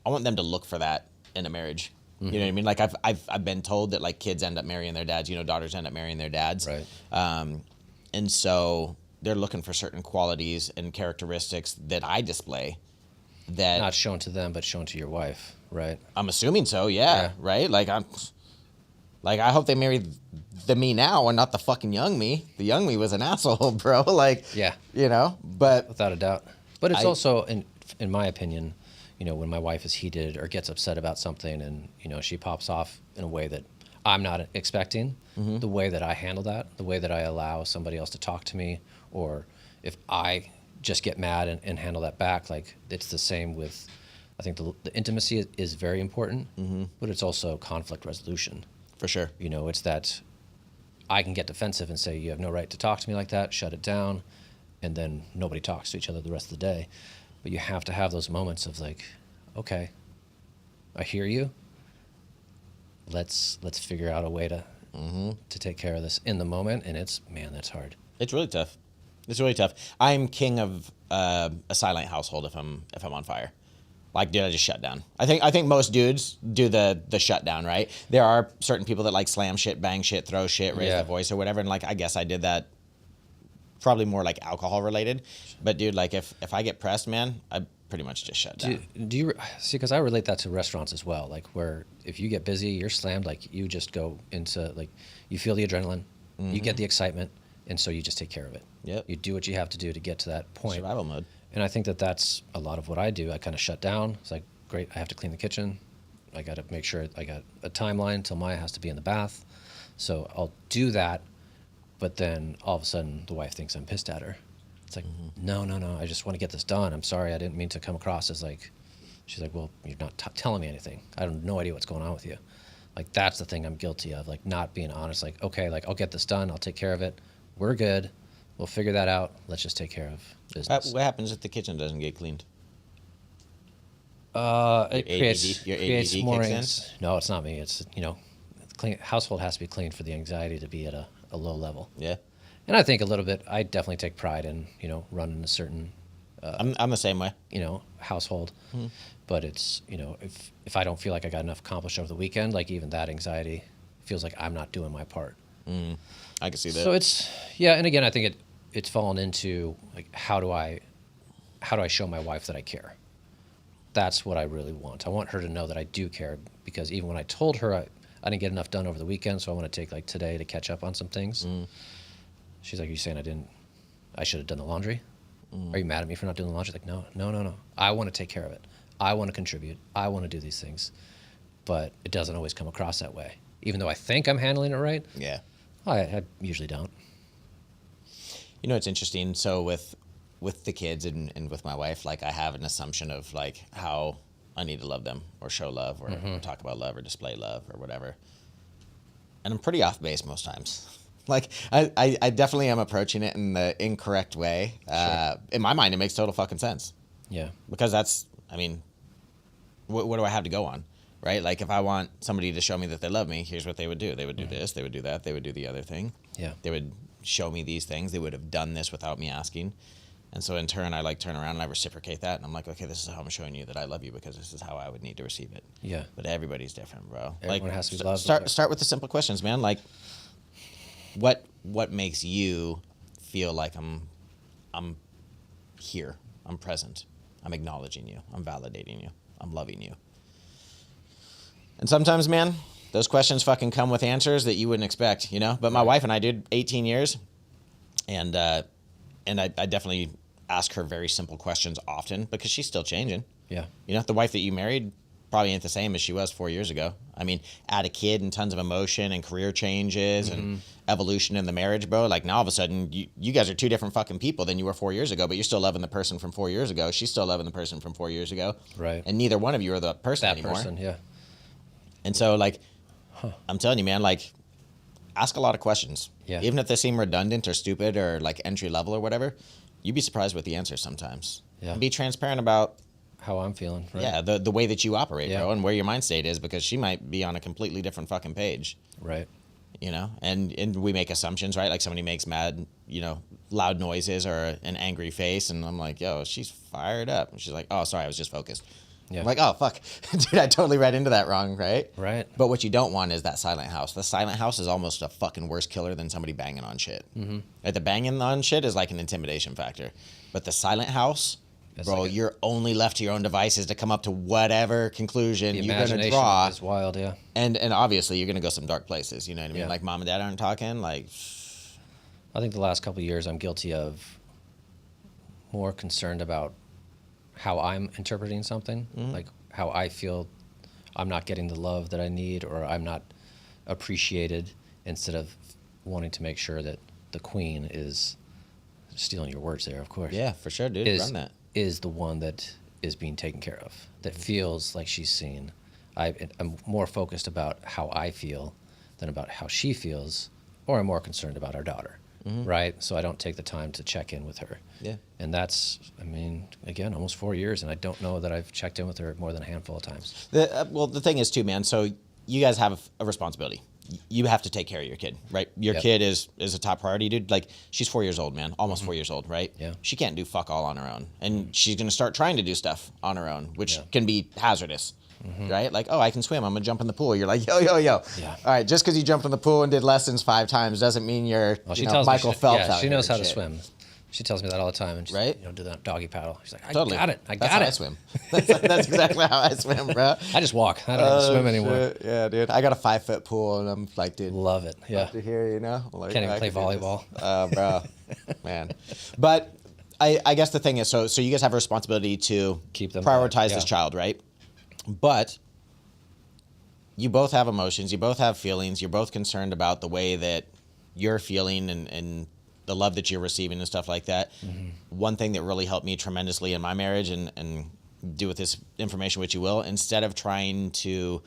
them to look for that in a marriage. You know what I mean? Like, I've been told that, like, kids end up marrying their dads. Daughters end up marrying their dads. Right. And so they're looking for certain qualities and characteristics that I display that Not shown to them, but shown to your wife, right? I'm assuming so. Yeah. Right. Like, I hope they marry the me now and not the fucking young me. The young me was an asshole, bro. Like, Yeah. But Without a doubt. But it's also, in my opinion, when my wife is heated or gets upset about something and, she pops off in a way that I'm not expecting, the way that I handle that, the way that I allow somebody else to talk to me, or if I just get mad and handle that back, like, it's the same with, I think the intimacy is very important, but it's also conflict resolution. For sure. It's that I can get defensive and say, you have no right to talk to me like that, shut it down. and then nobody talks to each other the rest of the day. But you have to have those moments of like, okay, I hear you. Let's figure out a way to take care of this in the moment. And that's hard. It's really tough. It's really tough. I'm king of a silent household if I'm on fire. Like, dude, I just shut down. I think most dudes do the shutdown, right? There are certain people that like slam shit, bang shit, throw shit, raise their voice or whatever. And like, I guess I did that probably more like alcohol related. But dude, like if I get pressed, man, I pretty much just shut down. Do you see? Because I relate that to restaurants as well. Like where if you get busy, you're slammed. Like you just go into like you feel the adrenaline, you get the excitement, and so you just take care of it. Yep. You do what you have to do to get to that point. Survival mode. And I think that's a lot of what I do. I kind of shut down. It's like, great, I have to clean the kitchen. I got to make sure I got a timeline till Maya has to be in the bath. So I'll do that. But then all of a sudden the wife thinks I'm pissed at her. It's like, no, I just want to get this done. I'm sorry. I didn't mean to come across as like, she's like, well, you're not telling me anything. I have no idea what's going on with you. Like, that's the thing I'm guilty of, like not being honest. Like, okay, like I'll get this done. I'll take care of it. We're good. We'll figure that out. Let's just take care of business. What happens if the kitchen doesn't get cleaned? It your creates ADD more kicks in? No, it's not me. It's, clean household has to be clean for the anxiety to be at a low level. Yeah. And I think a little bit, I definitely take pride in, running a certain, I'm the same way. household. But it's, if I don't feel like I got enough accomplished over the weekend, like even that anxiety feels like I'm not doing my part. I can see that. So it's, and again, I think it's fallen into like, how do I show my wife that I care? That's what I really want. I want her to know that I do care, because even when I told her I didn't get enough done over the weekend, so I want to take like today to catch up on some things. She's like, are you saying I should have done the laundry? Are you mad at me for not doing the laundry? Like, no. I want to take care of it. I want to contribute. I want to do these things. But it doesn't always come across that way. Even though I think I'm handling it right. Yeah. I usually don't. It's interesting. So with the kids and with my wife, like I have an assumption of like how I need to love them or show love or talk about love or display love or whatever. And I'm pretty off base most times. Like I definitely am approaching it in the incorrect way. Sure. In my mind, it makes total fucking sense. Yeah. Because what do I have to go on? Right? Like if I want somebody to show me that they love me, here's what they would do. They would do this, they would do that, they would do the other thing. Yeah. They would show me these things. They would have done this without me asking. And so in turn, I like turn around and I reciprocate that. And I'm like, okay, this is how I'm showing you that I love you, because this is how I would need to receive it. Yeah. But everybody's different, bro. Everyone has to be loved. Start with the simple questions, man. Like what makes you feel like I'm here, I'm present, I'm acknowledging you, I'm validating you, I'm loving you. And sometimes, man, those questions fucking come with answers that you wouldn't expect, But my wife and I did 18 years, and I definitely ask her very simple questions often, because she's still changing. Yeah. The wife that you married probably ain't the same as she was 4 years ago. I mean, add a kid and tons of emotion and career changes and evolution in the marriage, bro. Like now all of a sudden you guys are two different fucking people than you were 4 years ago, but you're still loving the person from 4 years ago. She's still loving the person from 4 years ago. Right. And neither one of you are the person that anymore. Person, yeah. And so like, I'm telling you, man, like ask a lot of questions. Yeah. Even if they seem redundant or stupid or like entry level or whatever, you'd be surprised with the answers sometimes. Yeah. And be transparent about how I'm feeling. Right? Yeah, the way that you operate, Yeah. bro, and where your mind state is, because she might be on a completely different fucking page. Right. And we make assumptions, right? Like somebody makes mad, loud noises or an angry face, and I'm like, yo, she's fired up. And she's like, oh, sorry, I was just focused. Yeah. I'm like, oh, fuck. Dude, I totally read into that wrong, right? Right. But what you don't want is that silent house. The silent house is almost a fucking worse killer than somebody banging on shit. Mm-hmm. Like the banging on shit is like an intimidation factor. But the silent house, that's bro, like you're only left to your own devices to come up to whatever conclusion you're going to draw. Is wild, yeah. And obviously you're going to go some dark places, you know what I mean? Yeah. Like mom and dad aren't talking, like... I think the last couple of years I'm guilty of more concerned about how I'm interpreting something, like how I feel I'm not getting the love that I need or I'm not appreciated, instead of wanting to make sure that the queen is, stealing your words there, of course. Yeah, for sure, dude. Run that. Is the one that is being taken care of, that feels like she's seen. I'm more focused about how I feel than about how she feels, or I'm more concerned about our daughter. right? So I don't take the time to check in with her. Yeah. And that's, I mean, again, almost 4 years, and I don't know that I've checked in with her more than a handful of times. Well, the thing is too, man. So you guys have a responsibility. You have to take care of your kid, right? Your kid is a top priority, dude. Like, she's 4 years old, man. Almost 4 years old, right? Yeah. She can't do fuck all on her own. And she's going to start trying to do stuff on her own, which can be hazardous, right? Like, oh, I can swim. I'm going to jump in the pool. You're like, yo. Yeah. All right, just because you jumped in the pool and did lessons 5 times doesn't mean you're Michael Phelps out she here knows how and to shit. swim. She tells me that all the time, and she's, Right? do that doggy paddle. She's like, I Totally. got it. I That's got how it. I swim. That's exactly how I swim, bro. I just walk. I don't even swim anymore. Shit. Yeah, dude. I got a 5-foot pool, and I'm like, dude, Love it. Yeah. up to here, Like, Can't even I play can do this. volleyball. Bro, man. But I guess the thing is, so you guys have a responsibility to Keep them prioritize yeah. this child, right? But you both have emotions. You both have feelings. You're both concerned about the way that you're feeling and the love that you're receiving and stuff like that. One thing that really helped me tremendously in my marriage, and do with this information what you will, instead of trying to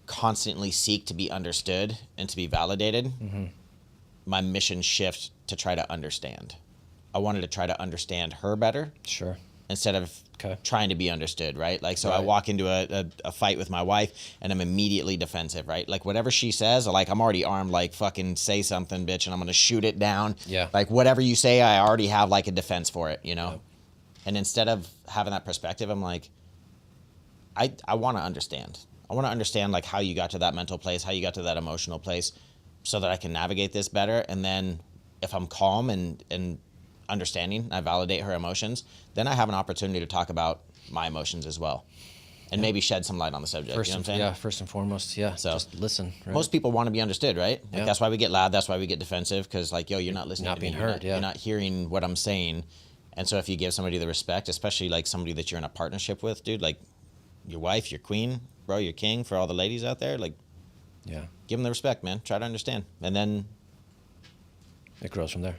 constantly seek to be understood and to be validated, my mission shift to try to understand. I wanted to try to understand her better Sure. instead of Okay. trying to be understood, right? Like, so I Right. walk into a fight with my wife and I'm immediately defensive, right? Like, whatever she says, like, I'm already armed, like, fucking say something, bitch, and I'm going to shoot it down. Yeah. Like, whatever you say, I already have, like, a defense for it, Yep. And instead of having that perspective, I'm like, I want to understand. I want to understand, like, how you got to that mental place, how you got to that emotional place, so that I can navigate this better. And then if I'm calm and understanding, I validate her emotions, then I have an opportunity to talk about my emotions as well, and maybe shed some light on the subject. First you know and, what I'm saying? yeah, first and foremost, yeah. So, just listen. Right? Most people want to be understood, right? Like, Yeah. that's why we get loud. That's why we get defensive, because, like, yo, you're not listening Not to being me. heard, You're not hearing what I'm saying. And so if you give somebody the respect, especially like somebody that you're in a partnership with, dude, like your wife, your queen, bro, your king, for all the ladies out there, like, yeah, give them the respect, man. Try to understand. And then it grows from there.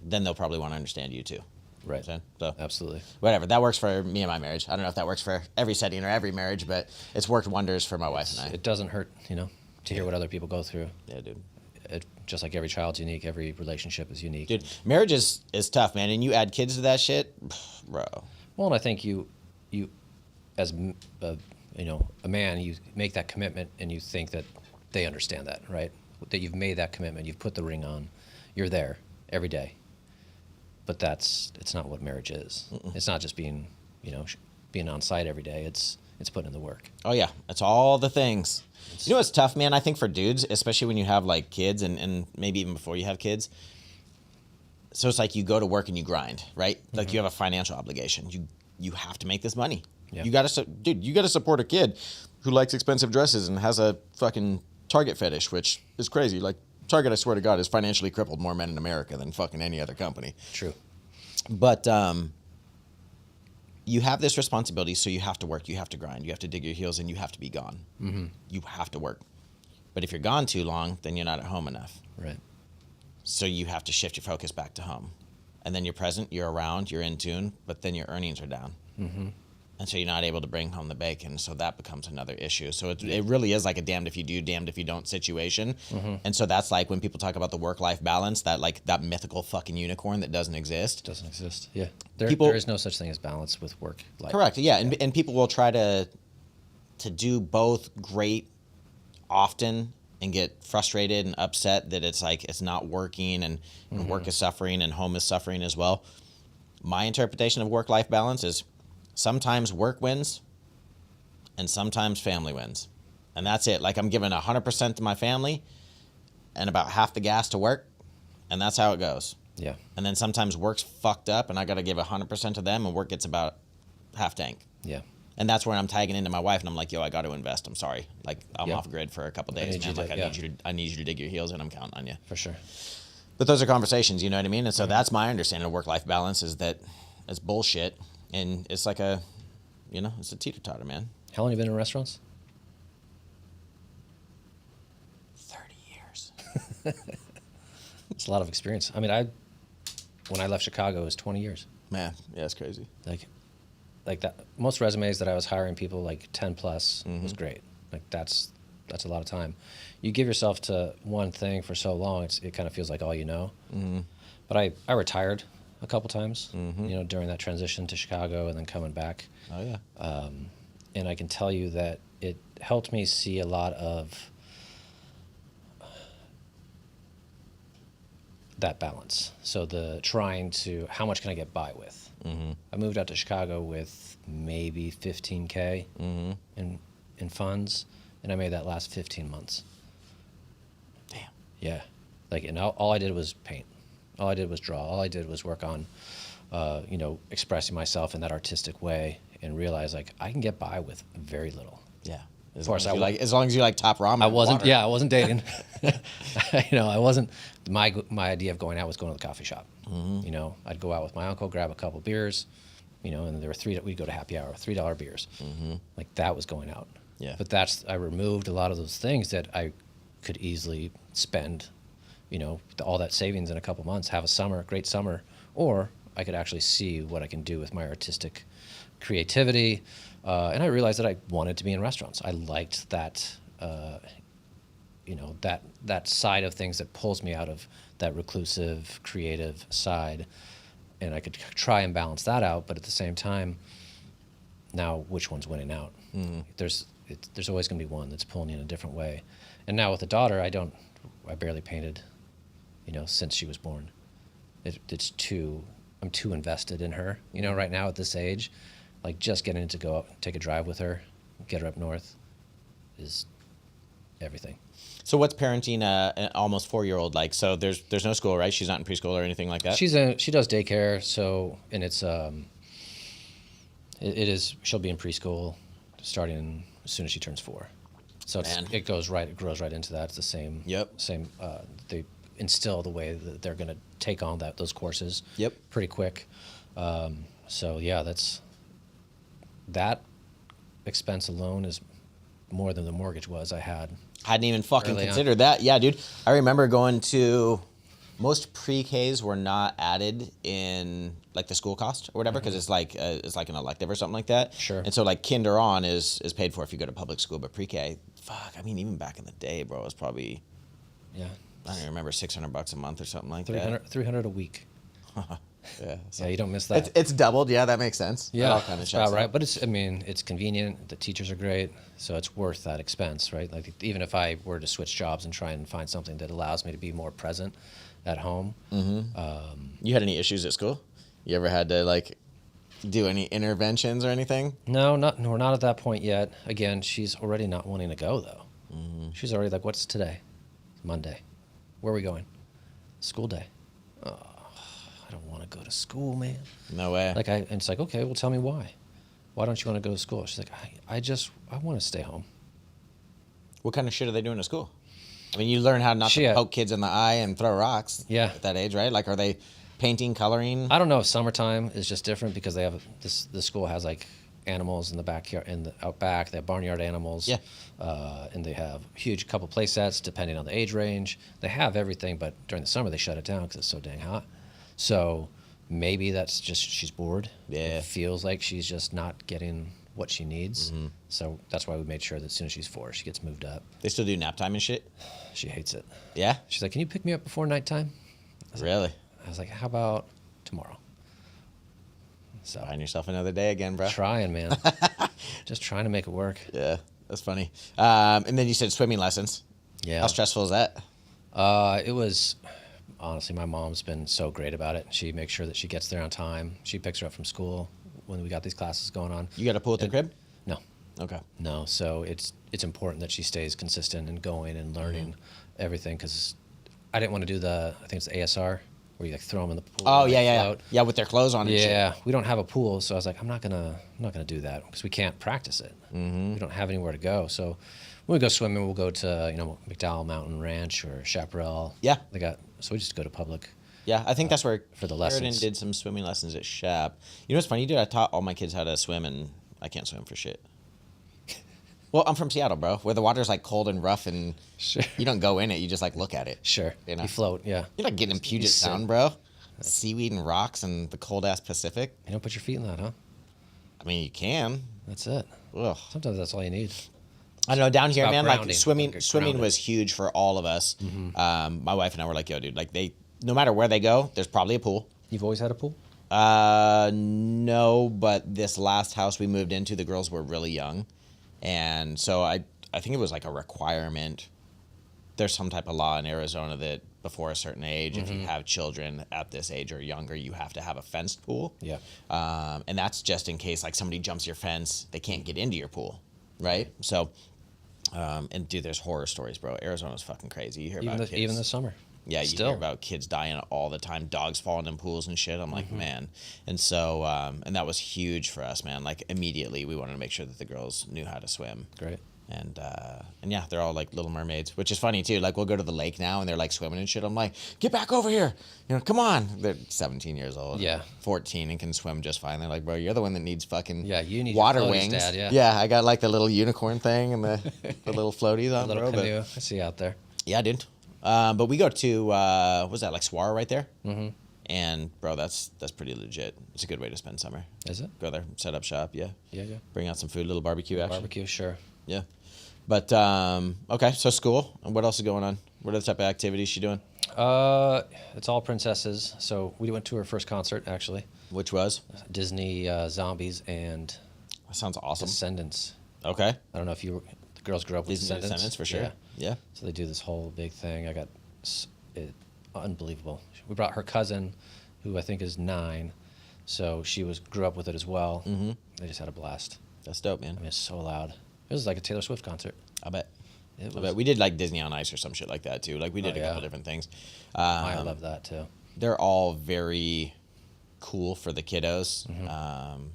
they'll probably want to understand you too. Right. So Absolutely. whatever. That works for me and my marriage. I don't know if that works for every setting or every marriage, but it's worked wonders for my wife and I. It doesn't hurt, to hear what other people go through. Yeah, dude. Just like every child's unique, every relationship is unique. Dude, marriage is tough, man. And you add kids to that shit, bro. Well, and I think you as a man, you make that commitment and you think that they understand that, right? That you've made that commitment, you've put the ring on, you're there every day. But it's not what marriage is. It's not just being on site every day. It's putting in the work. Oh yeah, it's all the things. You know what's tough, man? I think for dudes, especially when you have like kids and maybe even before you have kids. So it's like you go to work and you grind, right? Like you have a financial obligation. You have to make this money. Yeah. You got to support a kid who likes expensive dresses and has a fucking Target fetish, which is crazy. Like, Target, I swear to God, has financially crippled more men in America than fucking any other company. True. But you have this responsibility, so you have to work, you have to grind, you have to dig your heels in, you have to be gone. You have to work. But if you're gone too long, then you're not at home enough. Right. So you have to shift your focus back to home. And then you're present, you're around, you're in tune, but then your earnings are down. And so you're not able to bring home the bacon, so that becomes another issue. So it really is like a damned if you do, damned if you don't situation. And so that's like when people talk about the work-life balance, that mythical fucking unicorn that doesn't exist. Doesn't exist. Yeah. There is no such thing as balance with work life. Correct. Yeah. And people will try to do both great often and get frustrated and upset that it's like it's not working and work is suffering and home is suffering as well. My interpretation of work-life balance is sometimes work wins and sometimes family wins. And that's it. Like, I'm giving 100% to my family and about half the gas to work, and that's how it goes. Yeah. And then sometimes work's fucked up and I got to give 100% to them, and work gets about half tank. Yeah. And that's where I'm tagging into my wife, and I'm like, yo, I got to invest. I'm sorry. Like, I'm Yeah. off grid for a couple days, need man. you Like, to- I need you to dig your heels in. I'm counting on you. For sure. But those are conversations, you know what I mean? And so that's my understanding of work-life balance, is that it's bullshit. And it's like it's a teeter-totter, man. How long have you been in restaurants? 30 years. It's a lot of experience. I mean, when I left Chicago, it was 20 years. Man, yeah, it's crazy. Like that. Most resumes that I was hiring people like 10 plus was great. Like that's that's a lot of time. You give yourself to one thing for so long, it kind of feels like all you know. Mm-hmm. But I retired a couple times, during that transition to Chicago and then coming back. Oh yeah. And I can tell you that it helped me see a lot of that balance. So how much can I get by with? Mm-hmm. I moved out to Chicago with maybe $15K in funds, and I made that last 15 months. Damn. Yeah. And all I did was paint. All I did was draw. All I did was work on, expressing myself in that artistic way, and realize I can get by with very little. Yeah. Of course, as long as you like top ramen. I wasn't. Water. Yeah, I wasn't dating. I wasn't. My idea of going out was going to the coffee shop. Mm-hmm. I'd go out with my uncle, grab a couple beers, and there were we'd go to happy hour, $3 beers. Mm-hmm. That was going out. Yeah. But I removed a lot of those things that I could easily spend, all that savings in a couple months, have a great summer, or I could actually see what I can do with my artistic creativity. And I realized that I wanted to be in restaurants. I liked that, that side of things that pulls me out of that reclusive, creative side. And I could try and balance that out, but at the same time, now which one's winning out? Mm-hmm. There's always going to be one that's pulling you in a different way. And now with the daughter, I barely painted, since she was born. I'm too invested in her, right now at this age. Just getting to go out, take a drive with her, get her up north is everything. So what's parenting an almost 4-year-old like? So there's no school, right? She's not in preschool or anything like that? She does daycare, and it's she'll be in preschool starting as soon as she turns 4. So it grows right into that. It's the same. Yep. Same. They instill the way that they're going to take on those courses. Yep. Pretty quick. So yeah, that expense alone is more than the mortgage was I had. Hadn't even fucking considered that. Yeah, dude. I remember going to most pre-Ks were not added in the school cost or whatever because it's like an elective or something like that. Sure. And so kinder on is paid for if you go to public school, but pre-K, even back in the day, bro, it was probably I don't even remember $600 a month or something like that. $300 a week. Yeah. So you don't miss that. It's doubled. Yeah, that makes sense. Yeah, that's about right. But it's convenient. The teachers are great, so it's worth that expense, right? Even if I were to switch jobs and try and find something that allows me to be more present at home. Mm-hmm. You had any issues at school? You ever had to do any interventions or anything? No, we're not at that point yet. Again, she's already not wanting to go though. Mm-hmm. She's already what's today? Monday. Where are we going? School day. Oh, I don't want to go to school, man. No way. And it's okay, well, tell me why. Why don't you want to go to school? She's like, I want to stay home. What kind of shit are they doing at school? You learn how not to poke kids in the eye and throw rocks. Yeah. At that age, right? Are they painting, coloring? I don't know if summertime is just different because they have the school has animals in the backyard, out back. They have barnyard animals. Yeah. And they have huge couple play sets depending on the age range. They have everything, but during the summer they shut it down because it's so dang hot. So maybe that's just she's bored. Yeah. It feels like she's just not getting what she needs. Mm-hmm. So that's why we made sure that as soon as she's 4, she gets moved up. They still do nap time and shit? She hates it. Yeah? She's like, can you pick me up before nighttime? Really? I was like, how about tomorrow? So find yourself another day again, bro. Trying, man. Just trying to make it work. Yeah, that's funny. And then you said swimming lessons. Yeah. How stressful is that? It was, honestly, my mom's been so great about it. She makes sure that she gets there on time. She picks her up from school when we got these classes going on. You got a pool at the crib? No. Okay. No, so it's important that she stays consistent and going and learning everything because I didn't want to do I think it's the ASR, where you throw them in the pool. Oh, yeah. Yeah, with their clothes on and shit. Yeah, we don't have a pool, so I was like, I'm not gonna do that because we can't practice it. Mm-hmm. We don't have anywhere to go. So when we go swimming, we'll go to McDowell Mountain Ranch or Chaparral. Yeah. So we just go to public. Yeah, I think that's where for the lessons. Sheridan did some swimming lessons at Shap. You know what's funny, dude? I taught all my kids how to swim, and I can't swim for shit. Well, I'm from Seattle, bro, where the water's cold and rough, and sure. You don't go in it. You just look at it. Sure. You float, yeah. You're not getting in Puget Sound, bro. Seaweed and rocks and the cold-ass Pacific. You don't put your feet in that, huh? You can. That's it. Ugh. Sometimes that's all you need. I don't know, down here, about man, grounding. like swimming Get swimming grounded. was huge for all of us. My wife and I were like, yo, dude, like no matter where they go, there's probably a pool. You've always had a pool? No, but this last house we moved into, the girls were really young. And so I think it was like a requirement. There's some type of law in Arizona that before a certain age, if you have children at this age or younger, you have to have a fenced pool. Yeah. And that's just in case like somebody jumps your fence, they can't get into your pool, right? So, and dude, there's horror stories, bro. Arizona's fucking crazy. You hear about kids. Even this summer. Yeah, you Still. hear about kids dying all the time, dogs falling in pools and shit. I'm like, man. And so, and that was huge for us, man. Like immediately we wanted to make sure that the girls knew how to swim. Great. And yeah, they're all like little mermaids, which is funny too. Like we'll go to the lake now and they're like swimming and shit. I'm like, get back over here. You know, come on. They're 17 years old. Yeah. 14 and can swim just fine. They're like, bro, you're the one that needs fucking you need water your floaties, wings. Dad, yeah. I got like the little unicorn thing and the little floaties on, Little bro. canoe. I see you out there. Yeah, dude. But we go to what was that, like Saguaro right there? Mm-hmm. And bro, that's pretty legit. It's a good way to spend summer. Is it? Go there, set up shop. Yeah. Yeah. Bring out some food, little barbecue action. Barbecue, sure. Yeah. But okay, so school. And what else is going on? What other type of activities she doing? It's all princesses. So we went to her first concert, actually. Which was? Disney Zombies and That sounds awesome. Descendants. Okay. I don't know if the girls grew up with Disney Descendants for sure. Yeah. So they do this whole big thing. Unbelievable. We brought her cousin, who I think is 9, so she grew up with it as well. Mm-hmm. They just had a blast. That's dope, man. I mean, it's so loud. It was like a Taylor Swift concert. I bet. It I was. bet. We did like Disney on Ice or some shit like that too. Like we did a couple yeah. different things. I love that too. They're all very cool for the kiddos. Mm-hmm.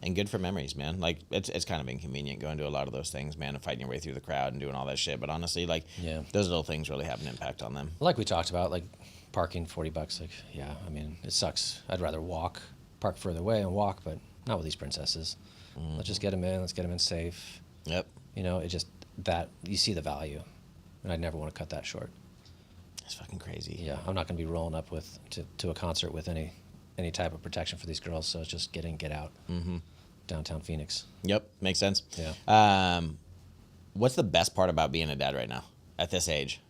And good for memories, man. Like it's kind of inconvenient going to a lot of those things, man, and fighting your way through the crowd and doing all that shit. But honestly, like those little things really have an impact on them. Like we talked about, like parking $40. Like, yeah, I mean, it sucks. I'd rather park further away and walk, but not with these princesses. Mm-hmm. Let's just get them in. Let's get them in safe. Yep. You know, it just that you see the value, and I'd never want to cut that short. It's fucking crazy. Yeah, I'm not going to be rolling up to a concert with any type of protection for these girls. So it's just get in, get out. Mm-hmm. Downtown Phoenix. Yep, makes sense. Yeah. What's the best part about being a dad right now at this age?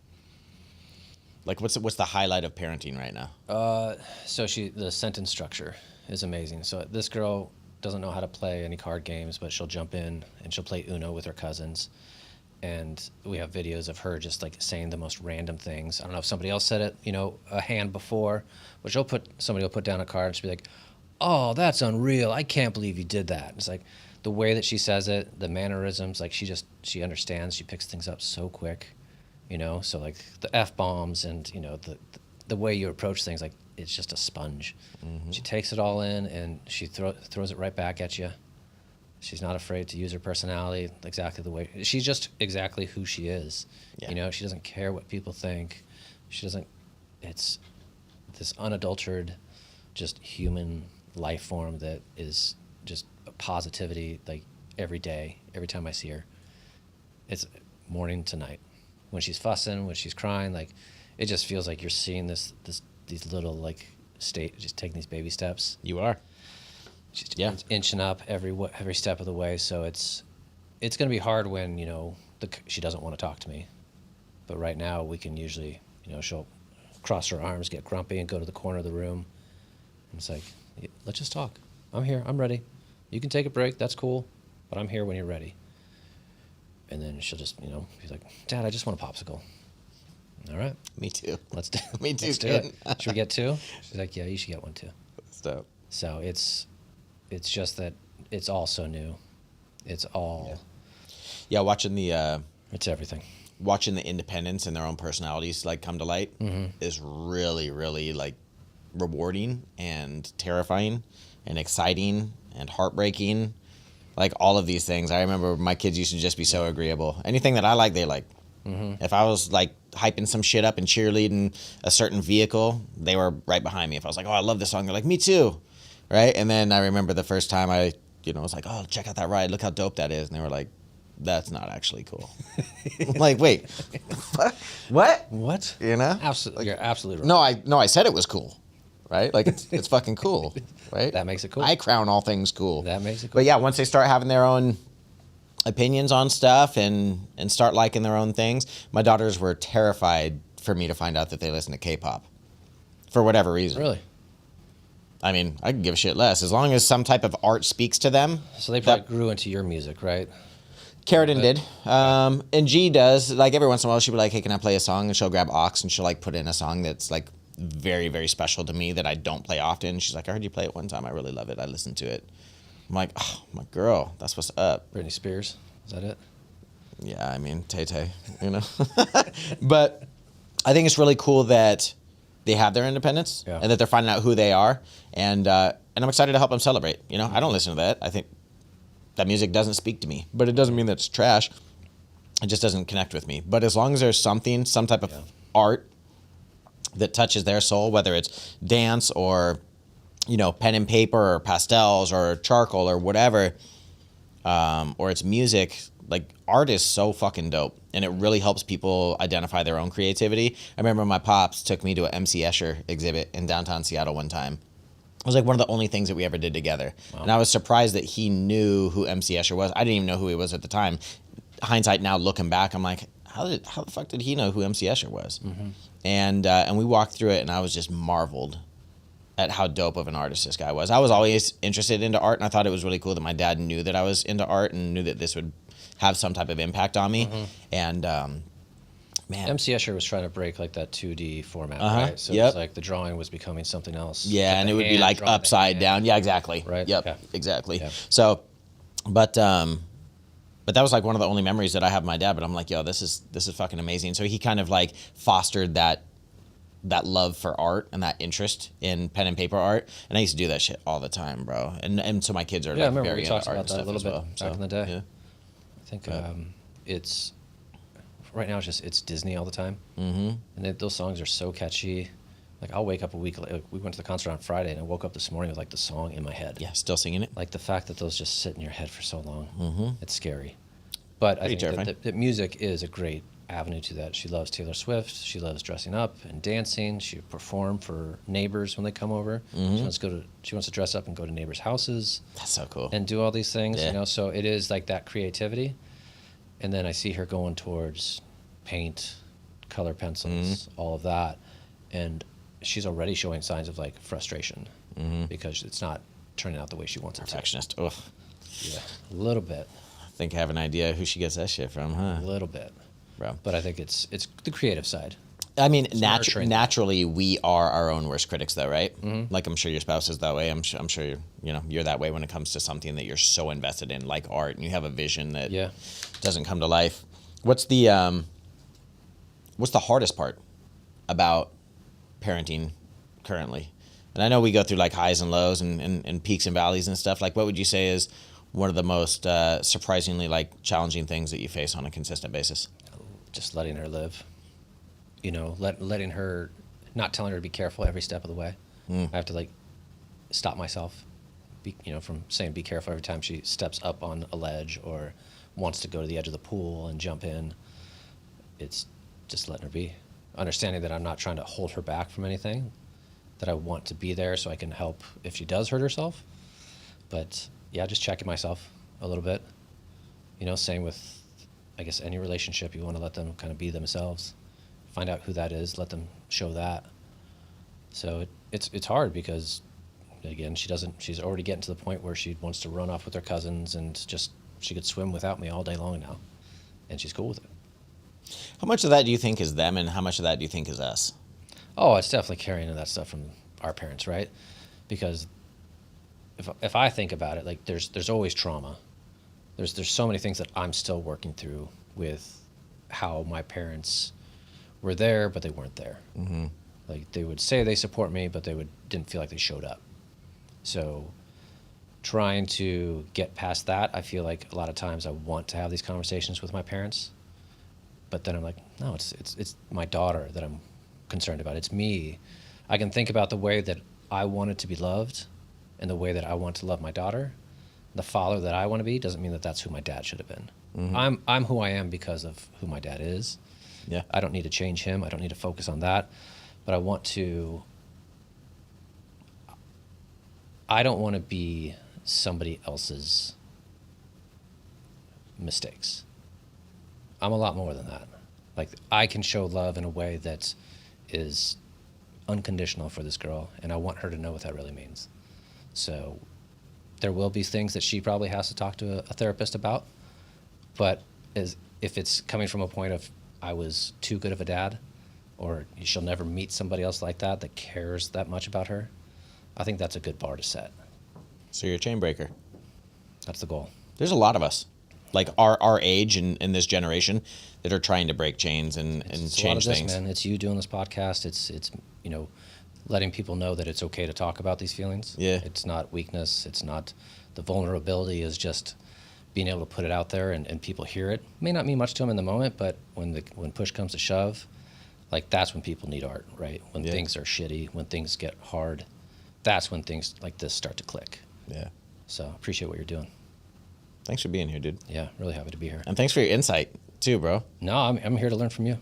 Like, what's the highlight of parenting right now? So the sentence structure is amazing. So this girl doesn't know how to play any card games, but she'll jump in and she'll play Uno with her cousins. And we have videos of her just like saying the most random things. I don't know if somebody else said it, a hand before, but somebody will put down a card and she'll be like, "Oh, that's unreal. I can't believe you did that." It's like the way that she says it, the mannerisms, like she understands, she picks things up so quick, so like the F-bombs and, the way you approach things, like it's just a sponge. Mm-hmm. She takes it all in and she throws it right back at you. She's not afraid to use her personality exactly the way she's just exactly who she is. Yeah. She doesn't care what people think. It's this unadulterated, just human life form that is just a positivity, like every day, every time I see her. It's morning to night. When she's fussing, when she's crying, like it just feels like you're seeing these little like just taking these baby steps. You are. She's inching up every step of the way. So it's going to be hard when she doesn't want to talk to me. But right now we can usually she'll cross her arms, get grumpy, and go to the corner of the room. And it's like, let's just talk. I'm here. I'm ready. You can take a break. That's cool. But I'm here when you're ready. And then she'll just she's like, "Dad, I just want a popsicle." All right. Me too. Let's do. Me too. Let's do it. Should we get 2? She's like, "Yeah, you should get one too." That's dope. So it's just that it's all so new. It's all. Yeah, watching the. It's everything. Watching the independence and their own personalities like come to light is really, really like rewarding and terrifying and exciting and heartbreaking. Like all of these things. I remember my kids used to just be so agreeable. Anything that I like, they like. Mm-hmm. If I was like hyping some shit up and cheerleading a certain vehicle, they were right behind me. If I was like, "Oh, I love this song," they're like, "Me too." Right? And then I remember the first time I, was like, "Oh, check out that ride. Look how dope that is." And they were like, "That's not actually cool." I'm like, wait, what? What? Absolutely. You're absolutely right. No, I said it was cool. Right? Like it's fucking cool. Right? That makes it cool. I crown all things cool. That makes it cool. But yeah, once they start having their own opinions on stuff and start liking their own things. My daughters were terrified for me to find out that they listen to K-pop for whatever reason. Really? I mean, I could give a shit less as long as some type of art speaks to them. So they probably grew into your music, right? Carradine did. And G does. Like every once in a while, she'll be like, "Hey, can I play a song?" And she'll grab aux and she'll like put in a song that's like very, very special to me that I don't play often. She's like, "I heard you play it one time. I really love it. I listened to it." I'm like, "Oh, my girl, that's what's up." Britney Spears, is that it? Yeah, I mean, Tay-Tay, you know. But I think it's really cool that they have their independence and that they're finding out who they are. And I'm excited to help them celebrate. You know, I don't listen to that. I think that music doesn't speak to me, but it doesn't mean that it's trash. It just doesn't connect with me. But as long as there's something, some type of art that touches their soul, whether it's dance or, you know, pen and paper or pastels or charcoal or whatever, or it's music, like art is so fucking dope. And it really helps people identify their own creativity. I remember my pops took me to an MC Escher exhibit in downtown Seattle one time. It was like one of the only things that we ever did together. Wow. And I was surprised that he knew who MC Escher was. I didn't even know who he was at the time. Hindsight now, looking back, I'm like, how the fuck did he know who MC Escher was? Mm-hmm. And we walked through it, and I was just marveled at how dope of an artist this guy was. I was always interested into art, and I thought it was really cool that my dad knew that I was into art and knew that this would have some type of impact on me. Mm-hmm. And man, MC Escher was trying to break like that 2D format, right? So it was like the drawing was becoming something else. Yeah, and it would be like upside down. Yeah, exactly. Right. Yep. Okay. Exactly. Yep. So, but that was like one of the only memories that I have of my dad. But I'm like, yo, this is fucking amazing. So he kind of like fostered that love for art and that interest in pen and paper art. And I used to do that shit all the time, bro. And so my kids are like very into art and stuff as well. Back in the day. Yeah. I think it's right now it's Disney all the time. Mm-hmm. And those songs are so catchy. Like I'll wake up a week later. We went to the concert on Friday, and I woke up this morning with like the song in my head. Yeah, still singing it. Like the fact that those just sit in your head for so long, it's scary. But I think that music is a great avenue to that. She loves Taylor Swift. She loves dressing up and dancing. She perform for neighbors when they come over. Mm-hmm. She wants to dress up and go to neighbors' houses. That's so cool. And do all these things, you know. So it is like that creativity. And then I see her going towards paint, color pencils, all of that, and she's already showing signs of like frustration because it's not turning out the way she wants it to. Perfectionist. Ugh. Yeah, a little bit. I think I have an idea who she gets that shit from, huh? A little bit, bro. But I think it's the creative side. I mean, naturally, we are our own worst critics, though, right? Mm-hmm. Like I'm sure your spouse is that way. I'm sure you're that way when it comes to something that you're so invested in, like art, and you have a vision that doesn't come to life. What's the hardest part about parenting currently? And I know we go through like highs and lows and peaks and valleys and stuff. Like, what would you say is one of the most surprisingly like challenging things that you face on a consistent basis? Just letting her live. You know, letting her, not telling her to be careful every step of the way. I have to like stop myself, from saying be careful every time she steps up on a ledge or wants to go to the edge of the pool and jump in. It's just letting her be. Understanding that I'm not trying to hold her back from anything, that I want to be there so I can help if she does hurt herself. But yeah, just checking myself a little bit. Same with, I guess, any relationship. You want to let them kind of be themselves. Find out who that is, let them show that. So it's hard because, again, she's already getting to the point where she wants to run off with her cousins and she could swim without me all day long now. And she's cool with it. How much of that do you think is them and how much of that do you think is us? Oh, it's definitely carrying that stuff from our parents, right? Because if I think about it, like there's always trauma. There's so many things that I'm still working through with how my parents were there, but they weren't there. Mm-hmm. Like they would say they support me, but they didn't feel like they showed up. So trying to get past that, I feel like a lot of times I want to have these conversations with my parents, but then I'm like, no, it's my daughter that I'm concerned about. It's me. I can think about the way that I wanted to be loved and the way that I want to love my daughter. The father that I want to be doesn't mean that that's who my dad should have been. Mm-hmm. I'm who I am because of who my dad is. Yeah. I don't need to change him. I don't need to focus on that. But I don't want to be somebody else's mistakes. I'm a lot more than that. Like, I can show love in a way that is unconditional for this girl, and I want her to know what that really means. So there will be things that she probably has to talk to a therapist about, but if it's coming from a point of I was too good of a dad, or she'll never meet somebody else like that cares that much about her, I think that's a good bar to set. So you're a chain breaker. That's the goal. There's a lot of us, like our age and in this generation, that are trying to break chains and change a lot of this, things. Man, it's you doing this podcast. It's letting people know that it's okay to talk about these feelings. Yeah. It's not weakness. It's not the vulnerability. Is just being able to put it out there and people hear it. May not mean much to them in the moment, but when push comes to shove, like that's when people need art, right? When things are shitty, when things get hard, that's when things like this start to click. Yeah. So appreciate what you're doing. Thanks for being here, dude. Yeah, really happy to be here. And thanks for your insight too, bro. No, I'm here to learn from you.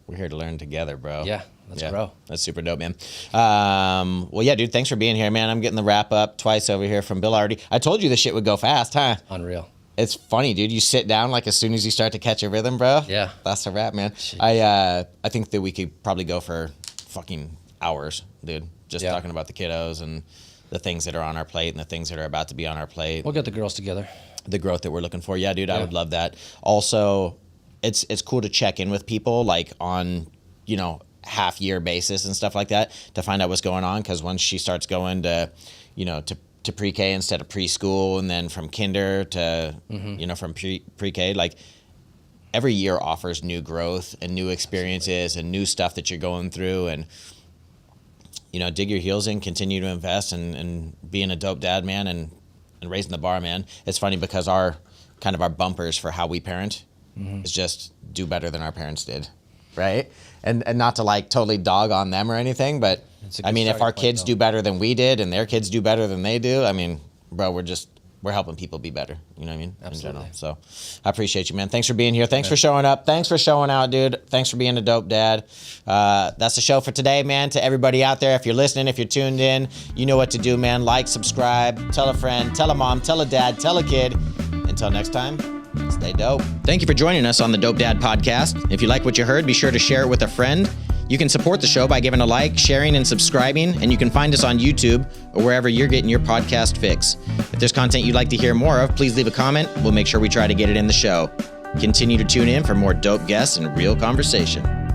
We're here to learn together, bro. Yeah, let's grow. That's super dope, man. Well, yeah, dude, thanks for being here, man. I'm getting the wrap up twice over here from Bill already. I told you this shit would go fast, huh? Unreal. It's funny, dude. You sit down like as soon as you start to catch a rhythm, bro. Yeah. That's a wrap, man. Jeez. I think that we could probably go for fucking hours, dude. Just talking about the kiddos and the things that are on our plate and the things that are about to be on our plate. We'll get the girls together. The growth that we're looking for. Yeah, dude, I would love that. Also, it's cool to check in with people like on, half year basis and stuff like that to find out what's going on. Cause once she starts going to, to pre-K instead of preschool, and then from kinder to, from pre-K, like every year offers new growth and new experiences and new stuff that you're going through. And, dig your heels in, continue to invest and being a dope dad, man, and raising the bar, man. It's funny because our bumpers for how we parent is just do better than our parents did. Right. And not to like totally dog on them or anything, but I mean, if our kids do better than we did and their kids do better than they do, I mean, bro, we're helping people be better. You know what I mean? Absolutely. In general. So I appreciate you, man. Thanks for being here. Thanks for showing up. Thanks for showing out, dude. Thanks for being a dope dad. That's the show for today, man. To everybody out there, if you're listening, if you're tuned in, you know what to do, man. Like, subscribe, tell a friend, tell a mom, tell a dad, tell a kid. Until next time, stay dope. Thank you for joining us on the Dope Dad Podcast. If you like what you heard, be sure to share it with a friend. You can support the show by giving a like, sharing, and subscribing, and you can find us on YouTube or wherever you're getting your podcast fix. If there's content you'd like to hear more of, please leave a comment. We'll make sure we try to get it in the show. Continue to tune in for more dope guests and real conversation.